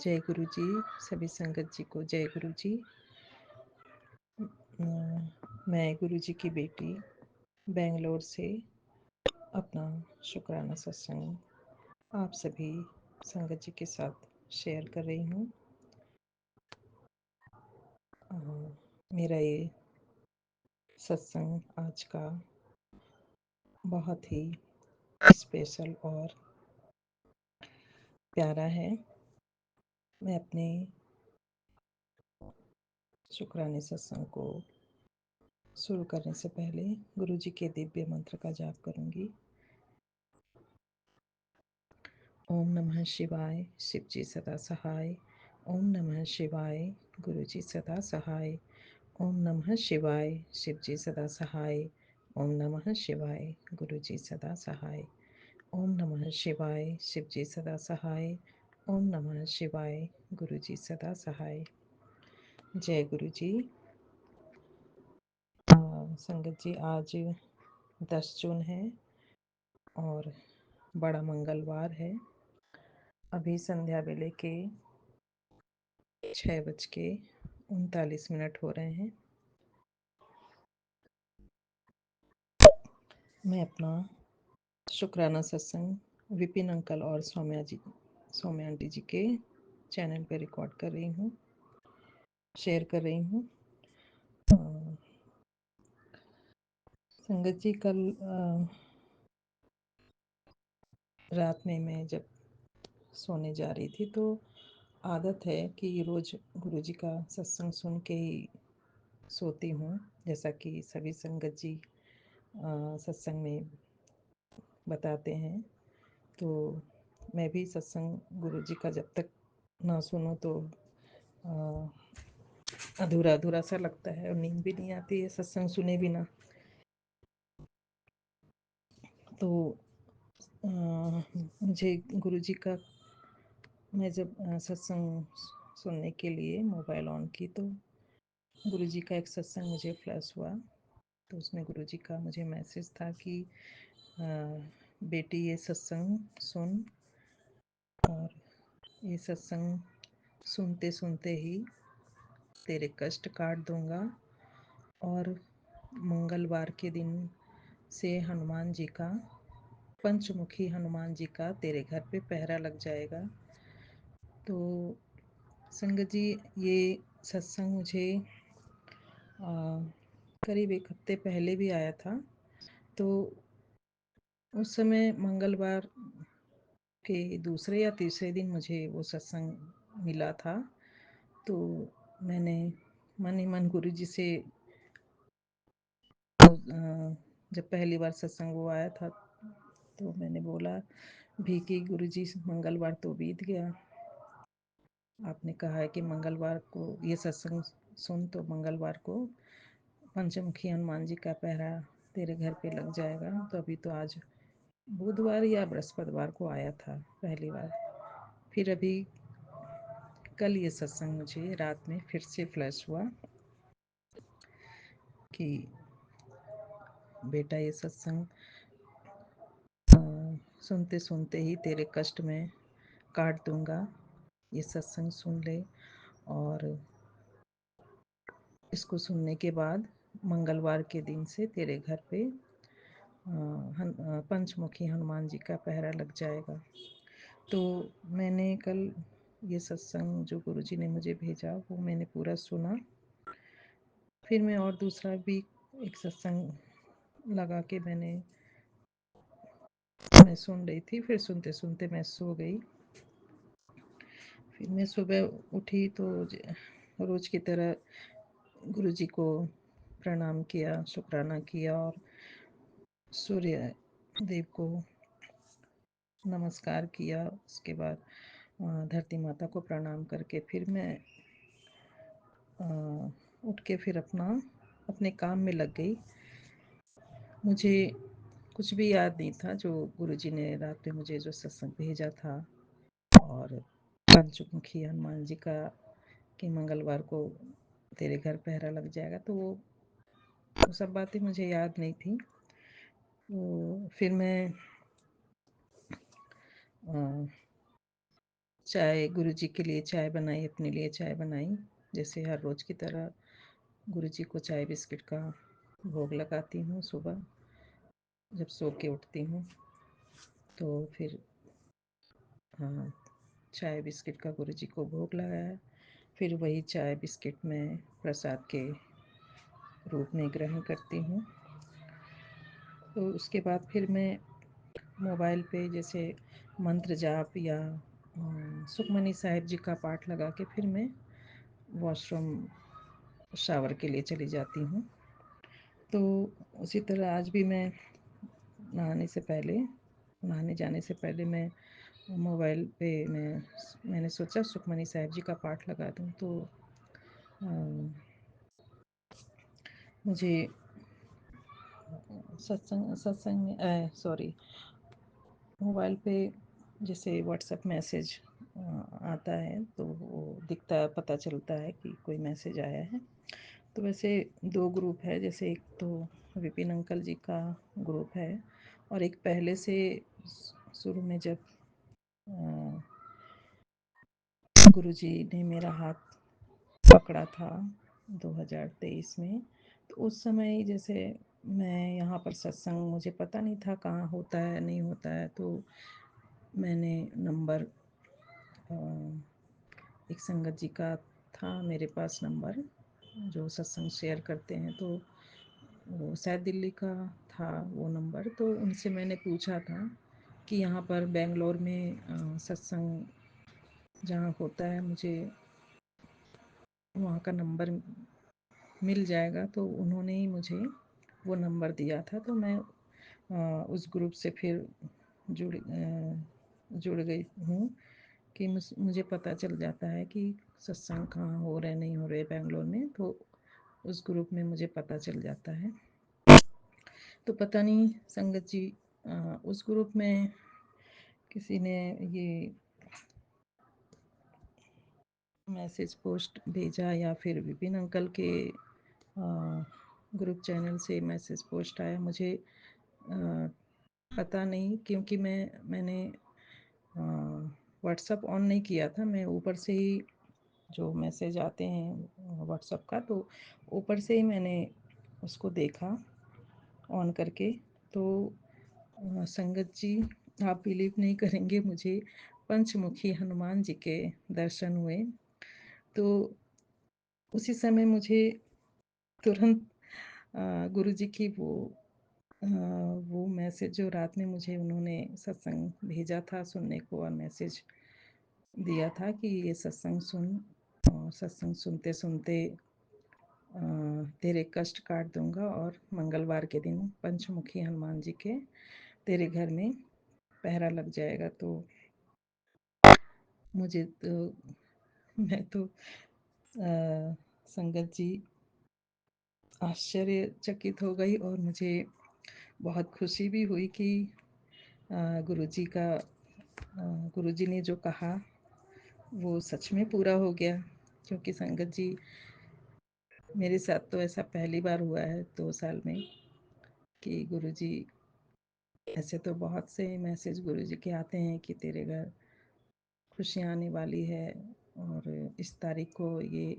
जय गुरु जी। सभी संगत जी को जय गुरु जी। मैं गुरु जी की बेटी बेंगलोर से अपना शुक्राना सत्संग आप सभी संगत जी के साथ शेयर कर रही हूँ। मेरा ये सत्संग आज का बहुत ही स्पेशल और प्यारा है। मैं अपने शुक्राने सत्संग को शुरू करने से पहले गुरु जी के दिव्य मंत्र का जाप करूंगी। ओम नमः शिवाय। शिव जी सदा सहाय। ओम नमः शिवाय। गुरु जी सदा सहाय। ओम नमः शिवाय। शिव जी सदा सहाय। ओम नमः शिवाय। गुरु जी सदा सहाय। ओम नमः शिवाय। शिव जी सदा सहाय। ओम नमः शिवाय। गुरु जी सदा सहाय। जय गुरु जी। संगत जी, आज 10 जून है और बड़ा मंगलवार है। अभी संध्या वेले के 6:39 हो रहे हैं। मैं अपना शुक्राना सत्संग विपिन अंकल और सौम्या आंटी जी के चैनल पे रिकॉर्ड कर रही हूँ, शेयर कर रही हूँ। संगत जी, कल रात में मैं जब सोने जा रही थी तो आदत है कि रोज़ गुरु जी का सत्संग सुन के ही सोती हूँ, जैसा कि सभी संगत जी सत्संग में बताते हैं। तो मैं भी सत्संग गुरु जी का जब तक ना सुनूं तो अधूरा अधूरा सा लगता है और नींद भी नहीं आती है सत्संग सुने बिना। तो मुझे गुरु जी का, मैं जब सत्संग सुनने के लिए मोबाइल ऑन की तो गुरु जी का एक सत्संग मुझे फ्लैश हुआ। तो उसमें गुरु जी का मुझे मैसेज था कि बेटी ये सत्संग सुन, और ये सत्संग सुनते सुनते ही तेरे कष्ट काट दूंगा, और मंगलवार के दिन से हनुमान जी का, पंचमुखी हनुमान जी का तेरे घर पे पहरा लग जाएगा। तो संगत जी, ये सत्संग मुझे करीब 1 हफ्ते पहले भी आया था। तो उस समय मंगलवार के दूसरे या तीसरे दिन मुझे वो सत्संग मिला था। तो मैंने मन ही मन गुरु जी से, जब पहली बार सत्संग वो आया था तो मैंने बोला भी कि गुरु जी मंगलवार तो बीत गया, आपने कहा है कि मंगलवार को ये सत्संग सुन तो मंगलवार को पंचमुखी हनुमान जी का पहरा तेरे घर पे लग जाएगा। तो अभी तो आज बुधवार या बृहस्पतिवार को आया था पहली बार। फिर अभी कल ये सत्संग मुझे रात में फिर से फ्लैश हुआ कि बेटा ये सत्संग सुनते सुनते ही तेरे कष्ट में काट दूंगा, ये सत्संग सुन ले। और इसको सुनने के बाद मंगलवार के दिन से तेरे घर पे पंचमुखी हनुमान जी का पहरा लग जाएगा। तो मैंने कल ये सत्संग जो गुरु जी ने मुझे भेजा वो मैंने पूरा सुना। फिर मैं और दूसरा भी एक सत्संग लगा के मैं सुन रही थी। फिर सुनते सुनते मैं सो गई। फिर मैं सुबह उठी तो रोज की तरह गुरु जी को प्रणाम किया, शुक्राना किया, और सूर्य देव को नमस्कार किया। उसके बाद धरती माता को प्रणाम करके फिर मैं उठ के फिर अपने काम में लग गई। मुझे कुछ भी याद नहीं था जो गुरुजी ने रात में मुझे जो सत्संग भेजा था, और पंचमुखी हनुमान जी का कि मंगलवार को तेरे घर पहरा लग जाएगा, तो वो सब बातें मुझे याद नहीं थी। तो फिर मैं चाय गुरुजी के लिए चाय बनाई, अपने लिए चाय बनाई, जैसे हर रोज़ की तरह गुरुजी को चाय बिस्किट का भोग लगाती हूँ सुबह जब सो के उठती हूँ। तो फिर हाँ, चाय बिस्किट का गुरुजी को भोग लगाया, फिर वही चाय बिस्किट मैं प्रसाद के रूप में ग्रहण करती हूँ। तो उसके बाद फिर मैं मोबाइल पे जैसे मंत्र जाप या सुखमनी साहिब जी का पाठ लगा के फिर मैं वॉशरूम शावर के लिए चली जाती हूँ। तो उसी तरह आज भी मैं नहाने से पहले नहाने जाने से पहले मैं मोबाइल पे मैंने सोचा सुखमनी साहिब जी का पाठ लगा दूँ। तो मुझे सत्संग सत्संग में सॉरी मोबाइल पे जैसे व्हाट्सएप मैसेज आता है तो वो दिखता है, पता चलता है कि कोई मैसेज आया है। तो वैसे दो ग्रुप है, जैसे एक तो विपिन अंकल जी का ग्रुप है और एक पहले से शुरू में जब गुरुजी ने मेरा हाथ पकड़ा था 2023 में, तो उस समय जैसे मैं यहाँ पर सत्संग मुझे पता नहीं था कहाँ होता है नहीं होता है, तो मैंने नंबर एक संगत जी का था मेरे पास नंबर जो सत्संग शेयर करते हैं, तो वो शायद दिल्ली का था वो नंबर। तो उनसे मैंने पूछा था कि यहाँ पर बेंगलोर में सत्संग जहाँ होता है मुझे वहाँ का नंबर मिल जाएगा। तो उन्होंने ही मुझे वो नंबर दिया था। तो मैं उस ग्रुप से फिर जुड़ गई हूँ कि मुझे पता चल जाता है कि सत्संग कहाँ हो रहे नहीं हो रहे बेंगलोर में, तो उस ग्रुप में मुझे पता चल जाता है। तो पता नहीं संगत जी उस ग्रुप में किसी ने ये मैसेज पोस्ट भेजा या फिर विपिन अंकल के ग्रुप चैनल से मैसेज पोस्ट आया, मुझे पता नहीं, क्योंकि मैंने व्हाट्सअप ऑन नहीं किया था। मैं ऊपर से ही जो मैसेज आते हैं व्हाट्सअप का, तो ऊपर से ही मैंने उसको देखा ऑन करके। तो संगत जी, आप बिलीव नहीं करेंगे, मुझे पंचमुखी हनुमान जी के दर्शन हुए। तो उसी समय मुझे तुरंत गुरु जी की वो मैसेज जो रात में मुझे उन्होंने सत्संग भेजा था सुनने को और मैसेज दिया था कि ये सत्संग सुन और सत्संग सुनते सुनते तेरे कष्ट काट दूंगा और मंगलवार के दिन पंचमुखी हनुमान जी के तेरे घर में पहरा लग जाएगा। तो मुझे तो मैं तो संगत जी आश्चर्यचकित हो गई और मुझे बहुत खुशी भी हुई कि गुरुजी का गुरुजी ने जो कहा वो सच में पूरा हो गया। क्योंकि संगत जी मेरे साथ तो ऐसा पहली बार हुआ है 2 साल में कि गुरुजी, ऐसे तो बहुत से मैसेज गुरुजी के आते हैं कि तेरे घर खुशियाँ आने वाली है और इस तारीख को ये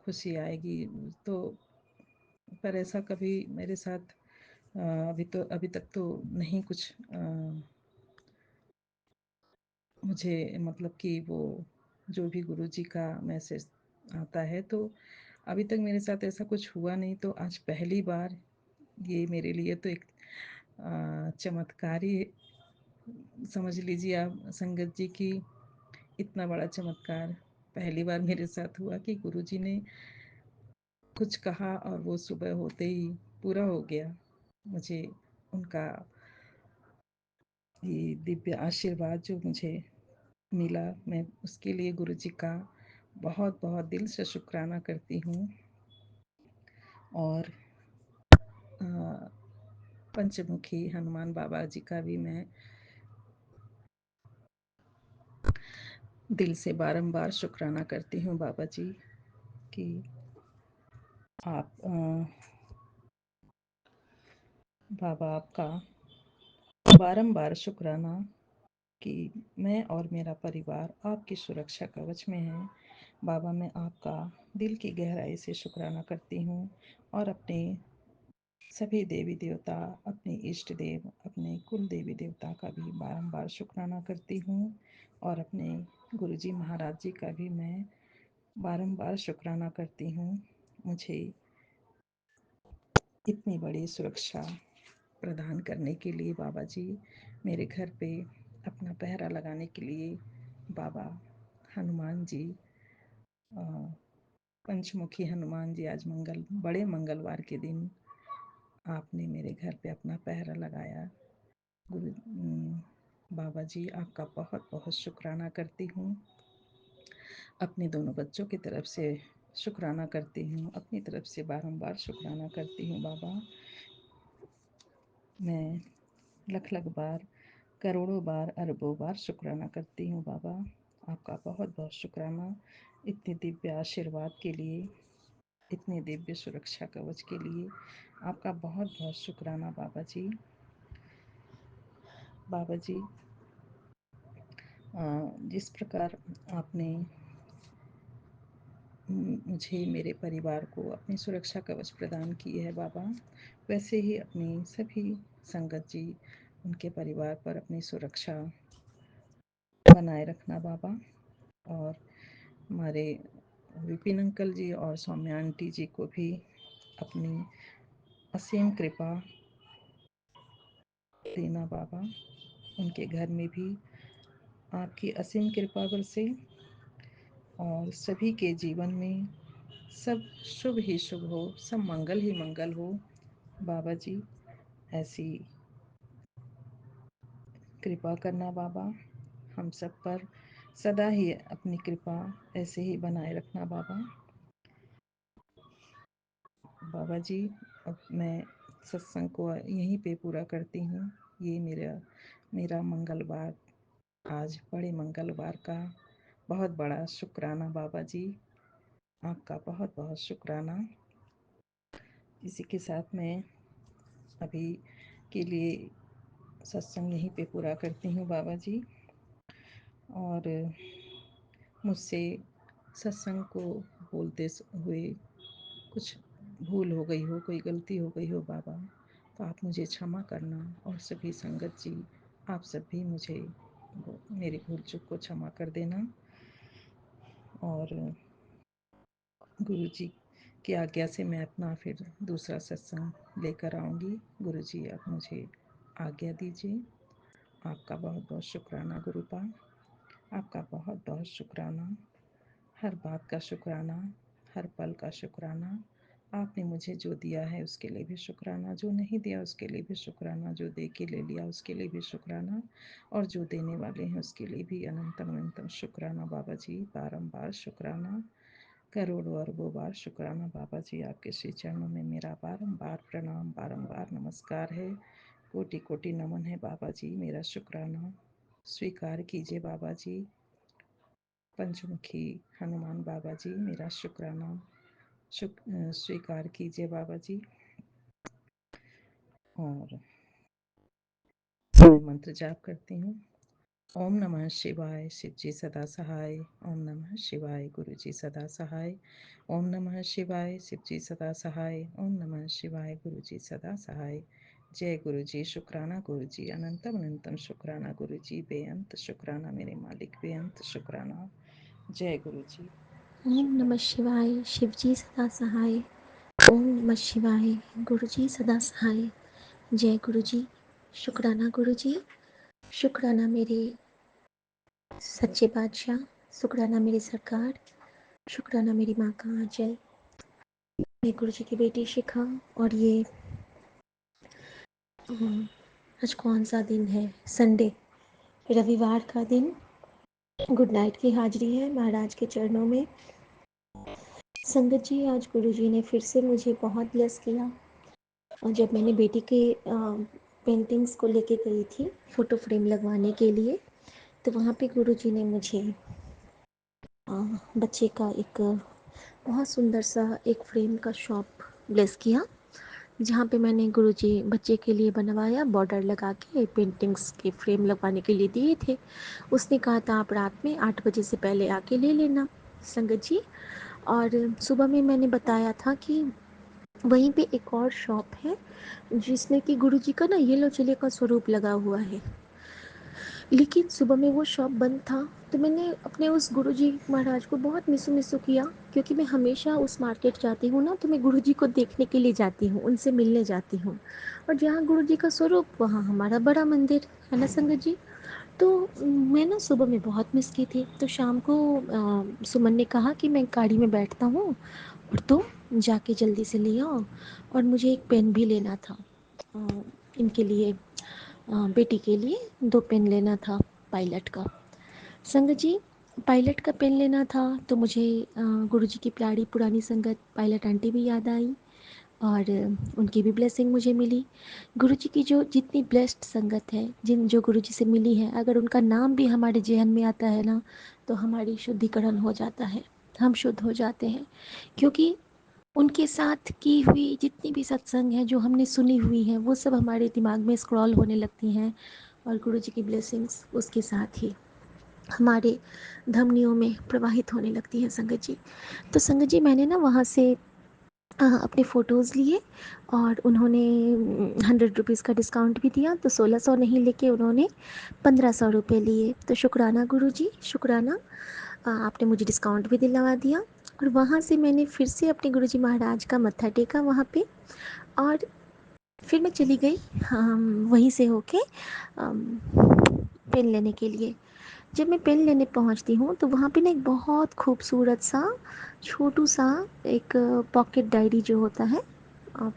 खुशी आएगी। तो पर ऐसा कभी मेरे साथ अभी तक तो नहीं कुछ मुझे मतलब कि वो जो भी गुरुजी का मैसेज आता है, तो अभी तक मेरे साथ ऐसा कुछ हुआ नहीं। तो आज पहली बार ये मेरे लिए तो एक चमत्कार ही समझ लीजिए आप संगत जी की। इतना बड़ा चमत्कार पहली बार मेरे साथ हुआ कि गुरुजी ने कुछ कहा और वो सुबह होते ही पूरा हो गया। मुझे उनका ये दिव्य आशीर्वाद जो मुझे मिला, मैं उसके लिए गुरुजी का बहुत बहुत दिल से शुक्राना करती हूँ। और पंचमुखी हनुमान बाबा जी का भी मैं दिल से बारंबार शुक्राना करती हूँ बाबा जी कि आप बाबा आपका बारंबार शुक्राना कि मैं और मेरा परिवार आपकी सुरक्षा कवच में हैं। बाबा, मैं आपका दिल की गहराई से शुक्राना करती हूँ और अपने सभी देवी देवता, अपने इष्ट देव, अपने कुल देवी देवता का भी बारंबार शुक्राना करती हूँ और अपने गुरुजी महाराज जी का भी मैं बारंबार शुक्राना करती हूँ। मुझे इतनी बड़ी सुरक्षा प्रदान करने के लिए बाबा जी, मेरे घर पे अपना पहरा लगाने के लिए बाबा हनुमान जी, पंचमुखी हनुमान जी, आज बड़े मंगलवार के दिन आपने मेरे घर पे अपना पहरा लगाया। बाबा जी, आपका बहुत बहुत शुक्राना करती हूँ। अपने दोनों बच्चों की तरफ से शुक्राना करती हूँ, अपनी तरफ से बारंबार शुक्राना करती हूँ बाबा। मैं लख लख बार, करोड़ों बार, अरबों बार शुक्राना करती हूँ बाबा। आपका बहुत बहुत शुक्राना इतने दिव्य आशीर्वाद के लिए, इतने दिव्य सुरक्षा कवच के लिए। आपका बहुत बहुत शुक्राना बाबा जी। बाबा जी, जिस प्रकार आपने मुझे, मेरे परिवार को अपनी सुरक्षा कवच प्रदान की है बाबा, वैसे ही अपनी सभी संगत जी, उनके परिवार पर अपनी सुरक्षा बनाए रखना बाबा। और हमारे विपिन अंकल जी और सौम्या आंटी जी को भी अपनी असीम कृपा देना बाबा। उनके घर में भी आपकी असीम कृपा बरसे और सभी के जीवन में सब शुभ ही शुभ हो, सब मंगल ही मंगल हो बाबा जी। ऐसी कृपा करना बाबा, हम सब पर सदा ही अपनी कृपा ऐसे ही बनाए रखना बाबा। बाबा जी, अब मैं सत्संग को यहीं पे पूरा करती हूँ। ये मेरा मेरा मंगलवार, आज बड़े मंगलवार का बहुत बड़ा शुक्राना बाबा जी। आपका बहुत बहुत शुक्राना। इसी के साथ मैं अभी के लिए सत्संग यहीं पे पूरा करती हूँ बाबा जी। और मुझसे सत्संग को बोलते हुए कुछ भूल हो गई हो, कोई गलती हो गई हो बाबा, तो आप मुझे क्षमा करना। और सभी संगत जी, आप सब भी मुझे मेरी भूल चूक को क्षमा कर देना। और गुरु जी की आज्ञा से मैं अपना फिर दूसरा सत्संग लेकर आऊँगी। गुरु जी, आप मुझे आज्ञा दीजिए। आपका बहुत बहुत शुक्राना गुरुपा, आपका बहुत बहुत शुक्राना। हर बात का शुक्राना, हर पल का शुक्राना। आपने मुझे जो दिया है उसके लिए भी शुक्राना, जो नहीं दिया उसके लिए भी शुक्राना, जो दे के ले लिया उसके लिए भी शुक्राना, और जो देने वाले हैं उसके लिए भी अनंतम अनंतम शुक्राना बाबा जी। बारंबार शुक्राना, करोड़ों अरबों बार शुक्राना बाबा जी। आपके श्री चरणों में मेरा बारंबार प्रणाम, बारंबार नमस्कार है, कोटि कोटि नमन है बाबा जी। मेरा शुक्राना स्वीकार कीजिए बाबा जी। पंचमुखी हनुमान बाबा जी, मेरा शुक्राना स्वीकार कीजिए बाबा जी। और मैं मंत्र जाप करती हूँ। ओम नमः शिवाय, शिव जी सदा सहाय। ओम नमः शिवाय, गुरु जी सदा सहाय। ओम नमः शिवाय, शिव जी सदा सहाय। ओम नमः शिवाय, गुरु जी सदा सहाय। जय गुरु जी। शुक्राना गुरु जी, अनंतम अनंतम शुक्राना गुरु जी, बेअंत शुक्राना मेरे मालिक, बेअंत शुक्राना। जय गुरु जी। ओम नमः शुक्राना। शिवाय, शिवजी सदा सहाय। ओम नमः शिवाय, गुरुजी सदा सहाय। जय गुरुजी। शुक्राना गुरुजी, शुक्राना मेरे सच्चे बादशाह, शुक्राना मेरी सरकार, शुक्राना मेरी माँ का आंचल। मैं गुरुजी की बेटी शिखा, और ये आज कौन सा दिन है? संडे, रविवार का दिन। गुड नाइट की हाजिरी है महाराज के चरणों में। संगत जी, आज गुरुजी ने फिर से मुझे बहुत ब्लेस किया। और जब मैंने बेटी के पेंटिंग्स को लेके गई थी फ़ोटो फ्रेम लगवाने के लिए, तो वहाँ पे गुरुजी ने मुझे बच्चे का एक बहुत सुंदर सा एक फ्रेम का शॉप ब्लेस किया, जहाँ पे मैंने गुरुजी बच्चे के लिए बनवाया, बॉर्डर लगा के पेंटिंग्स के फ्रेम लगवाने के लिए दिए थे। उसने कहा था आप रात में 8 बजे से पहले आके ले लेना संगत जी। और सुबह में मैंने बताया था कि वहीं पे एक और शॉप है जिसमें कि गुरुजी का ना येलो चिली का स्वरूप लगा हुआ है, लेकिन सुबह में वो शॉप बंद था। तो मैंने अपने उस गुरुजी महाराज को बहुत मिसू मिसू किया, क्योंकि मैं हमेशा उस मार्केट जाती हूँ ना, तो मैं गुरुजी को देखने के लिए जाती हूँ, उनसे मिलने जाती हूँ। और जहाँ गुरुजी का स्वरूप वहाँ हमारा बड़ा मंदिर है ना संगत जी। तो मैं ना सुबह में बहुत मिस की थी। तो शाम को सुमन ने कहा कि मैं गाड़ी में बैठता हूँ और तुम जाके जल्दी से ले आओ, और मुझे एक पेन भी लेना था इनके लिए, बेटी के लिए 2 पेन लेना था पायलट का। संगत जी, पायलट का पेन लेना था तो मुझे गुरुजी की प्यारी पुरानी संगत पायलट आंटी भी याद आई, और उनकी भी ब्लेसिंग मुझे मिली। गुरुजी की जो जितनी ब्लेस्ड संगत है, जिन जो गुरुजी से मिली है, अगर उनका नाम भी हमारे जेहन में आता है ना, तो हमारी शुद्धिकरण हो जाता है, हम शुद्ध हो जाते हैं। क्योंकि उनके साथ की हुई जितनी भी सत्संग है जो हमने सुनी हुई हैं, वो सब हमारे दिमाग में स्क्रॉल होने लगती हैं, और गुरुजी की ब्लेसिंग्स उसके साथ ही हमारे धमनियों में प्रवाहित होने लगती हैं संगत जी। तो संगत जी, मैंने ना वहाँ से अपने फ़ोटोज़ लिए, और उन्होंने 100 रुपीज़ का डिस्काउंट भी दिया, तो 1600 नहीं लेके उन्होंने 1500 रुपये लिए। तो शुक्राना गुरुजी, शुक्राना, आपने मुझे डिस्काउंट भी दिलवा दिया। और वहाँ से मैंने फिर से अपने गुरुजी महाराज का मत्था टेका वहाँ पे, और फिर मैं चली गई वहीं से होके पेन लेने के लिए। जब मैं पेन लेने पहुंचती हूँ तो वहाँ पे ना एक बहुत खूबसूरत सा छोटू सा एक पॉकेट डायरी जो होता है,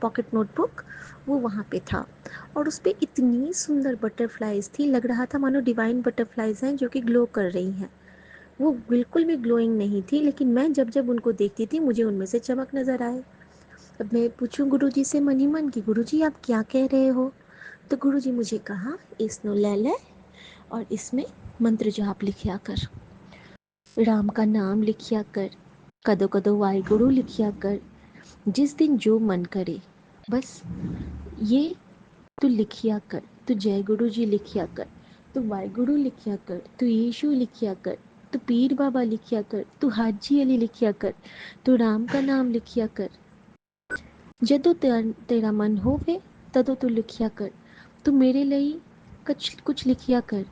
पॉकेट नोटबुक, वो वहाँ पे था। और उस पर इतनी सुंदर बटरफ्लाइज थी, लग रहा था मानो डिवाइन बटरफ्लाइज हैं जो कि ग्लो कर रही हैं। वो बिल्कुल भी ग्लोइंग नहीं थी, लेकिन मैं जब जब उनको देखती थी मुझे उनमें से चमक नज़र आए। अब मैं पूछूं गुरुजी से मन ही मन कि गुरुजी आप क्या कह रहे हो, तो गुरुजी मुझे कहा, इसनो ले ले और इसमें मंत्र जाप लिखिया कर, राम का नाम लिखिया कर, कदो कदो वाहिगुरु लिखिया कर, जिस दिन जो मन करे बस ये तू लिखिया कर। तू जय गुरु जी लिखिया कर, तू वाहिगुरु लिखिया कर, तू यीशु लिखिया कर, तू पीर बाबा लिखिया कर, तू हाजी अली लिखिया कर, तू राम का नाम लिखिया कर। जदों तेरा मन होवे तदों तू लिखिया कर। तू मेरे लिए कुछ कुछ लिखिया कर,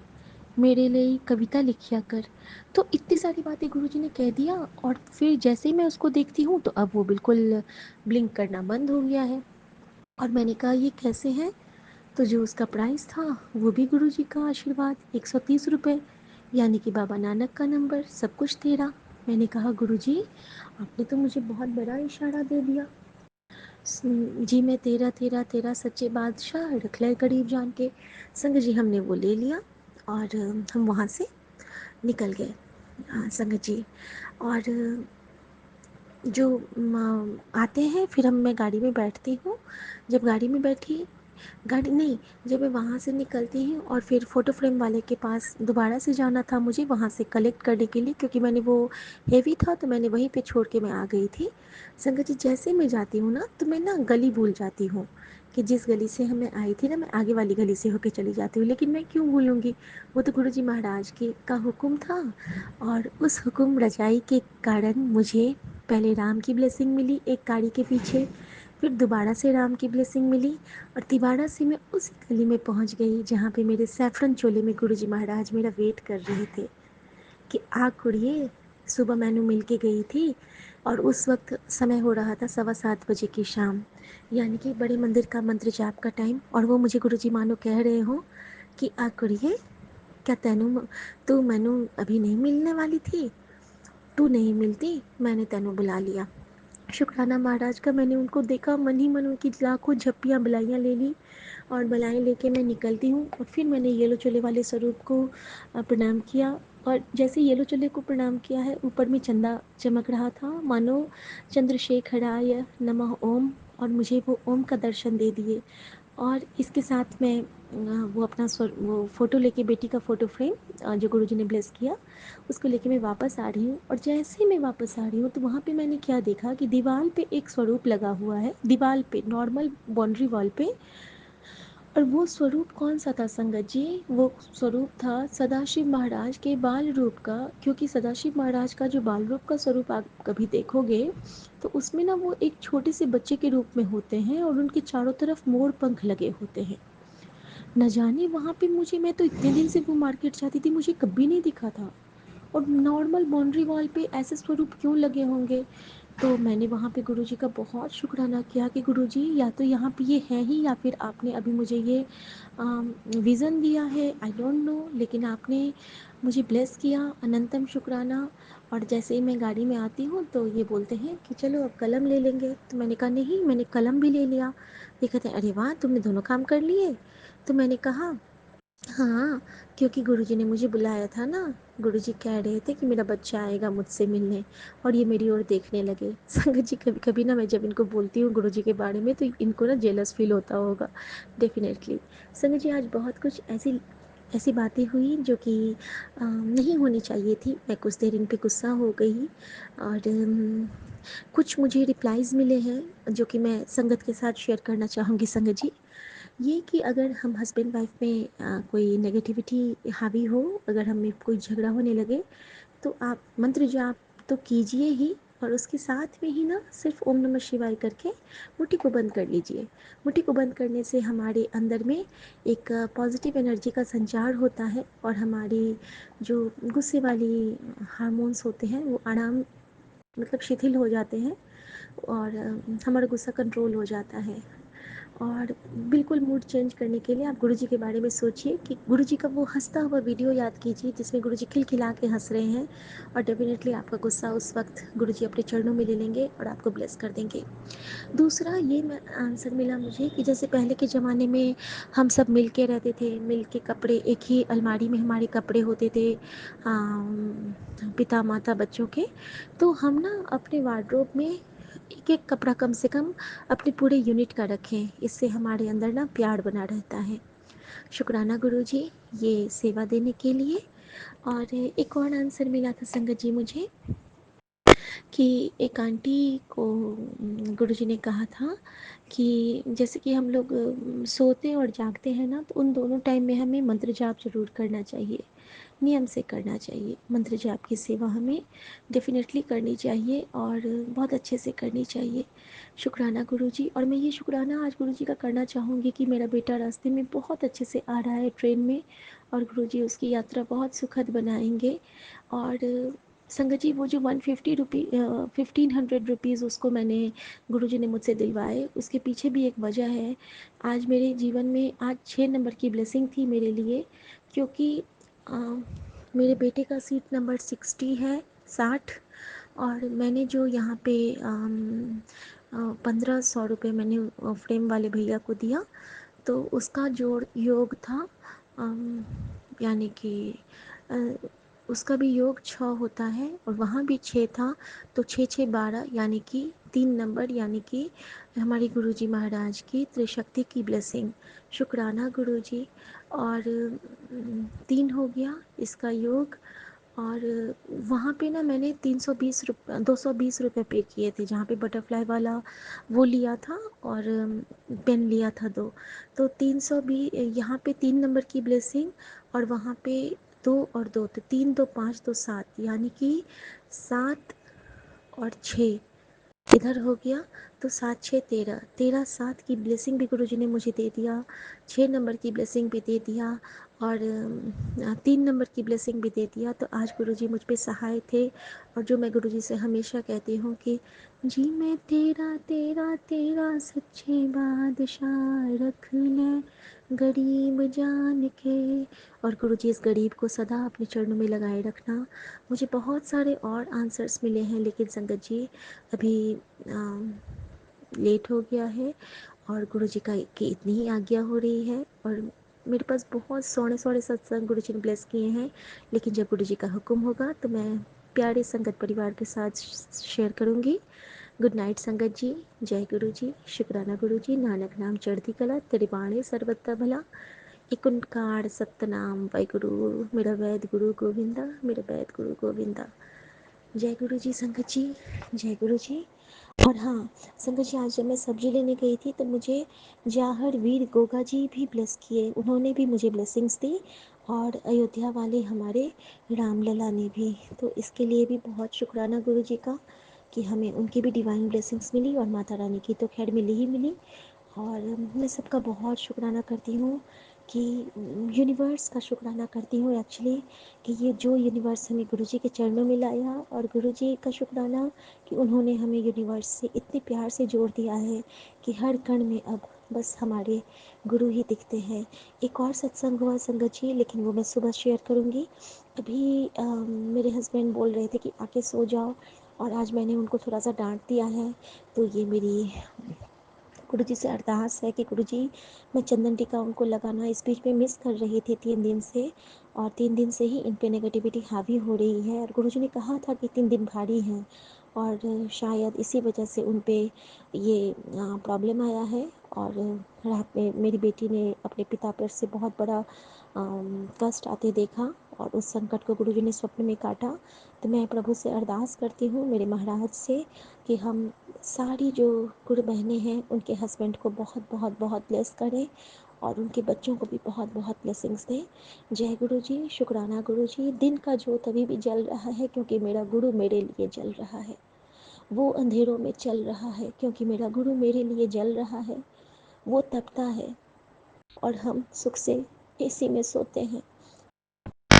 मेरे लिए कविता लिखिया कर। तो इतनी सारी बातें गुरुजी ने कह दिया, और फिर जैसे ही मैं उसको देखती हूँ तो अब वो बिल्कुल ब्लिंक करना बंद हो गया है। और मैंने कहा ये कैसे है, तो जो उसका प्राइस था वो भी गुरुजी का आशीर्वाद, 130 रुपये, यानी कि बाबा नानक का नंबर, सब कुछ तेरा। मैंने कहा गुरुजी आपने तो मुझे बहुत बड़ा इशारा दे दिया। जी मैं तेरा तेरा तेरा सच्चे बादशाह रख ले गरीब जान के। संग जी हमने वो ले लिया, और हम वहाँ से निकल गए संगत जी। और जो आते हैं फिर मैं गाड़ी में बैठती हूँ। जब गाड़ी में बैठी, गाड़ी नहीं, जब मैं वहाँ से निकलती हूँ और फिर फ़ोटो फ्रेम वाले के पास दोबारा से जाना था मुझे वहाँ से कलेक्ट करने के लिए, क्योंकि मैंने वो हेवी था तो मैंने वहीं पे छोड़ के मैं आ गई थी। संगत जी जैसे मैं जाती हूँ ना तो मैं ना गली भूल जाती हूँ, कि जिस गली से मैं आई थी ना मैं आगे वाली गली से होके चली जाती हूँ, लेकिन मैं क्यों भूलूँगी, वो तो गुरुजी महाराज के का हुक्म था। और उस हुक्म रजाई के कारण मुझे पहले राम की ब्लेसिंग मिली एक गाड़ी के पीछे, फिर दोबारा से राम की ब्लेसिंग मिली, और तिबाड़ा से मैं उसी गली में पहुंच गई जहाँ पे मेरे सैफरन चोले में गुरुजी महाराज मेरा वेट कर रहे थे कि आ कुड़िए। सुबह मैंने मिल के गई थी, और उस वक्त समय हो रहा था 7:15 बजे की शाम, यानी कि बड़े मंदिर का मंत्र जाप का टाइम। और वो मुझे गुरुजी मानो कह रहे हो कि आ कुड़िए, क्या तेनू तू मैनू अभी नहीं मिलने वाली थी, तू नहीं मिलती, मैंने तेनू बुला लिया। शुक्राना महाराज का, मैंने उनको देखा, मन ही मन उनकी लाखों झप्पियाँ बलाइयाँ ले ली, और बलाएँ लेके मैं निकलती हूँ। और फिर मैंने येलो चोले वाले स्वरूप को प्रणाम किया, और जैसे येलो चोले को प्रणाम किया है ऊपर में चंदा चमक रहा था, मानो चंद्रशेखराय नमः ओम, और मुझे वो ओम का दर्शन दे दिए। और इसके साथ मैं वो अपना वो फ़ोटो लेके, बेटी का फ़ोटो फ्रेम जो गुरुजी ने ब्लेस किया, उसको लेके मैं वापस आ रही हूँ। और जैसे ही मैं वापस आ रही हूँ तो वहाँ पे मैंने क्या देखा कि दीवार पे एक स्वरूप लगा हुआ है, दीवार पे, नॉर्मल बाउंड्री वॉल पे। और वो स्वरूप कौन सा था संगत जी? वो स्वरूप था सदाशिव महाराज के बाल रूप का। क्योंकि सदाशिव महाराज का जो बाल रूप का स्वरूप आप कभी देखोगे तो उसमें ना वो एक छोटे से बच्चे के रूप में होते हैं और उनके चारों तरफ मोर पंख लगे होते हैं। न जाने वहाँ पे मुझे, मैं तो इतने दिन से वो मार्केट जाती थी, मुझे कभी नहीं दिखा था। और नॉर्मल बाउंड्री वॉल पे ऐसे स्वरूप क्यों लगे होंगे? तो मैंने वहाँ पे गुरुजी का बहुत शुक्राना किया कि गुरुजी, या तो यहाँ पे ये है ही, या फिर आपने अभी मुझे ये विज़न दिया है, आई डोंट नो, लेकिन आपने मुझे ब्लेस किया, अनंतम शुक्राना। और जैसे ही मैं गाड़ी में आती हूँ तो ये बोलते हैं कि चलो अब कलम ले लेंगे। तो मैंने कहा नहीं, मैंने कलम भी ले लिया। ये कहते हैं अरे वाह, तुमने दोनों काम कर लिए। तो मैंने कहा हाँ, क्योंकि गुरुजी ने मुझे बुलाया था ना। गुरुजी कह रहे थे कि मेरा बच्चा आएगा मुझसे मिलने, और ये मेरी ओर देखने लगे। संगत जी, कभी कभी ना मैं जब इनको बोलती हूँ गुरुजी के बारे में तो इनको ना जेलस फील होता होगा, डेफिनेटली। संगत जी, आज बहुत कुछ ऐसी ऐसी बातें हुई जो कि नहीं होनी चाहिए थी। मैं कुछ देर इन पे गुस्सा हो गई, और कुछ मुझे रिप्लाईज़ मिले हैं जो कि मैं संगत के साथ शेयर करना चाहूँगी संगत जी। ये कि अगर हम हस्बैंड वाइफ में कोई नेगेटिविटी हावी हो, अगर हमें कोई झगड़ा होने लगे, तो आप मंत्र जाप तो कीजिए ही, और उसके साथ में ही ना सिर्फ ओम नमः शिवाय करके मुट्ठी को बंद कर लीजिए। मुट्ठी को बंद करने से हमारे अंदर में एक पॉजिटिव एनर्जी का संचार होता है, और हमारी जो गुस्से वाली हार्मोन्स होते हैं वो आराम, मतलब शिथिल हो जाते हैं, और हमारा गुस्सा कंट्रोल हो जाता है। और बिल्कुल मूड चेंज करने के लिए आप गुरुजी के बारे में सोचिए कि गुरुजी का वो हँसता हुआ वीडियो याद कीजिए जिसमें गुरुजी खिलखिला के हँस रहे हैं, और डेफ़िनेटली आपका गुस्सा उस वक़्त गुरुजी अपने चरणों में ले लेंगे और आपको ब्लेस कर देंगे। दूसरा ये मैं आंसर मिला मुझे कि जैसे पहले के ज़माने में हम सब मिल के रहते थे, मिल के कपड़े, एक ही अलमारी में हमारे कपड़े होते थे, पिता माता बच्चों के। तो हम ना अपने वार्डरोब में एक एक कपड़ा कम से कम अपने पूरे यूनिट का रखें, इससे हमारे अंदर ना प्यार बना रहता है। शुक्राना गुरुजी, ये सेवा देने के लिए। और एक और आंसर मिला था संगत जी मुझे कि एक आंटी को गुरुजी ने कहा था कि जैसे कि हम लोग सोते और जागते हैं ना, तो उन दोनों टाइम में हमें मंत्र जाप ज़रूर करना चाहिए, नियम से करना चाहिए। मंत्र जाप की सेवा हमें डेफिनेटली करनी चाहिए, और बहुत अच्छे से करनी चाहिए। शुक्राना गुरुजी। और मैं ये शुक्राना आज गुरुजी का करना चाहूँगी कि मेरा बेटा रास्ते में बहुत अच्छे से आ रहा है ट्रेन में, और गुरुजी उसकी यात्रा बहुत सुखद बनाएंगे। और संगत जी, वो जो 1500 रुपीज़ उसको मैंने, गुरुजी ने मुझसे दिलवाए, उसके पीछे भी एक वजह है। आज मेरे जीवन में आज 6 नंबर की ब्लेसिंग थी मेरे लिए, क्योंकि अ, मेरे बेटे का सीट नंबर 60 और मैंने जो यहाँ पे 1500 रुपये मैंने फ्रेम वाले भैया को दिया, तो उसका जोड़ योग था, यानी कि उसका भी योग 6 होता है और वहाँ भी 6 था, तो 6 6 12, यानी कि 3 नंबर, यानी कि हमारे गुरुजी महाराज की त्रिशक्ति की ब्लेसिंग। शुक्राना गुरुजी। और 3 हो गया इसका योग। और वहाँ पे ना मैंने 220 रुपये पे किए थे, जहाँ पे बटरफ्लाई वाला वो लिया था, और पेन लिया था 2। तो 320, यहाँ पे 3 नंबर की ब्लेसिंग, और वहाँ पे 2 और 2, तो 3 2 5 2 7, यानी कि 7 और 6 इधर हो गया, तो 7 6 13, 13 7 की ब्लेसिंग भी गुरुजी ने मुझे दे दिया, 6 नंबर की ब्लेसिंग भी दे दिया, और 3 नंबर की ब्लेसिंग भी दे दिया। तो आज गुरुजी मुझ पे सहाय थे, और जो मैं गुरुजी से हमेशा कहती हूँ कि जी मैं तेरा तेरा तेरा सच्चे बादशाह रख ले गरीब जान के। और गुरुजी इस गरीब को सदा अपने चरणों में लगाए रखना। मुझे बहुत सारे और आंसर्स मिले हैं, लेकिन संगत जी अभी लेट हो गया है, और गुरुजी का की इतनी ही आज्ञा हो रही है, और मेरे पास बहुत सोने सोने सत्संग गुरुजी ने ब्लेस किए हैं, लेकिन जब गुरुजी का हुक्म होगा तो मैं प्यारे संगत परिवार के साथ शेयर करूँगी। गुड नाइट संगत जी। जय गुरु जी। शुक्राना गुरु जी। नानक नाम चढ़ती कला, तेरे बाणे सर्वत्र भला। एक ओंकार सतनाम वाहिगुरु, मेरा वैद गुरु गोविंदा, मेरा वैद गुरु गोविंदा। जय गुरु जी संगत जी। जय गुरु जी। और हाँ संगत जी, आज जब मैं सब्जी लेने गई थी तो मुझे जाहर वीर गोगा जी भी ब्लेस किए, उन्होंने भी मुझे ब्लेसिंग्स दी, और अयोध्या वाले हमारे रामलला ने भी। तो इसके लिए भी बहुत शुक्राना गुरु जी का कि हमें उनकी भी डिवाइन ब्लेसिंग्स मिली, और माता रानी की तो खैर मिली ही मिली। और मैं सबका बहुत शुक्राना करती हूँ कि यूनिवर्स का शुक्राना करती हूँ एक्चुअली, कि ये जो यूनिवर्स हमें गुरुजी के चरणों में लाया, और गुरुजी का शुक्राना कि उन्होंने हमें यूनिवर्स से इतने प्यार से जोड़ दिया है कि हर कण में अब बस हमारे गुरु ही दिखते हैं। एक और सत्संग हुआ संगत जी, लेकिन वो मैं सुबह शेयर करूँगी। अभी मेरे हस्बैंड बोल रहे थे कि आके सो जाओ, और आज मैंने उनको थोड़ा सा डांट दिया है। तो ये मेरी गुरु जी से अरदास है कि गुरु जी, मैं चंदन टीका उनको लगाना इस बीच में मिस कर रही थी 3 दिन से, और 3 दिन से ही इन पे नेगेटिविटी हावी हो रही है, और गुरु जी ने कहा था कि 3 दिन भारी हैं, और शायद इसी वजह से उन पे ये प्रॉब्लम आया है। और रात में मेरी बेटी ने अपने पिता पर से बहुत बड़ा कष्ट आते देखा, और उस संकट को गुरु जी ने स्वप्न में काटा। तो मैं प्रभु से अरदास करती हूँ, मेरे महाराज से, कि हम सारी जो गुरु बहनें हैं उनके हस्बैंड को बहुत बहुत बहुत ब्लेस करें, और उनके बच्चों को भी बहुत बहुत ब्लेसिंग्स दें। जय गुरु जी। शुक्राना गुरु जी। दिन का जोत अभी भी जल रहा है क्योंकि मेरा गुरु मेरे लिए जल रहा है। वो अंधेरों में चल रहा है क्योंकि मेरा गुरु मेरे लिए जल रहा है। वो तपता है और हम सुख से एसी में सोते हैं।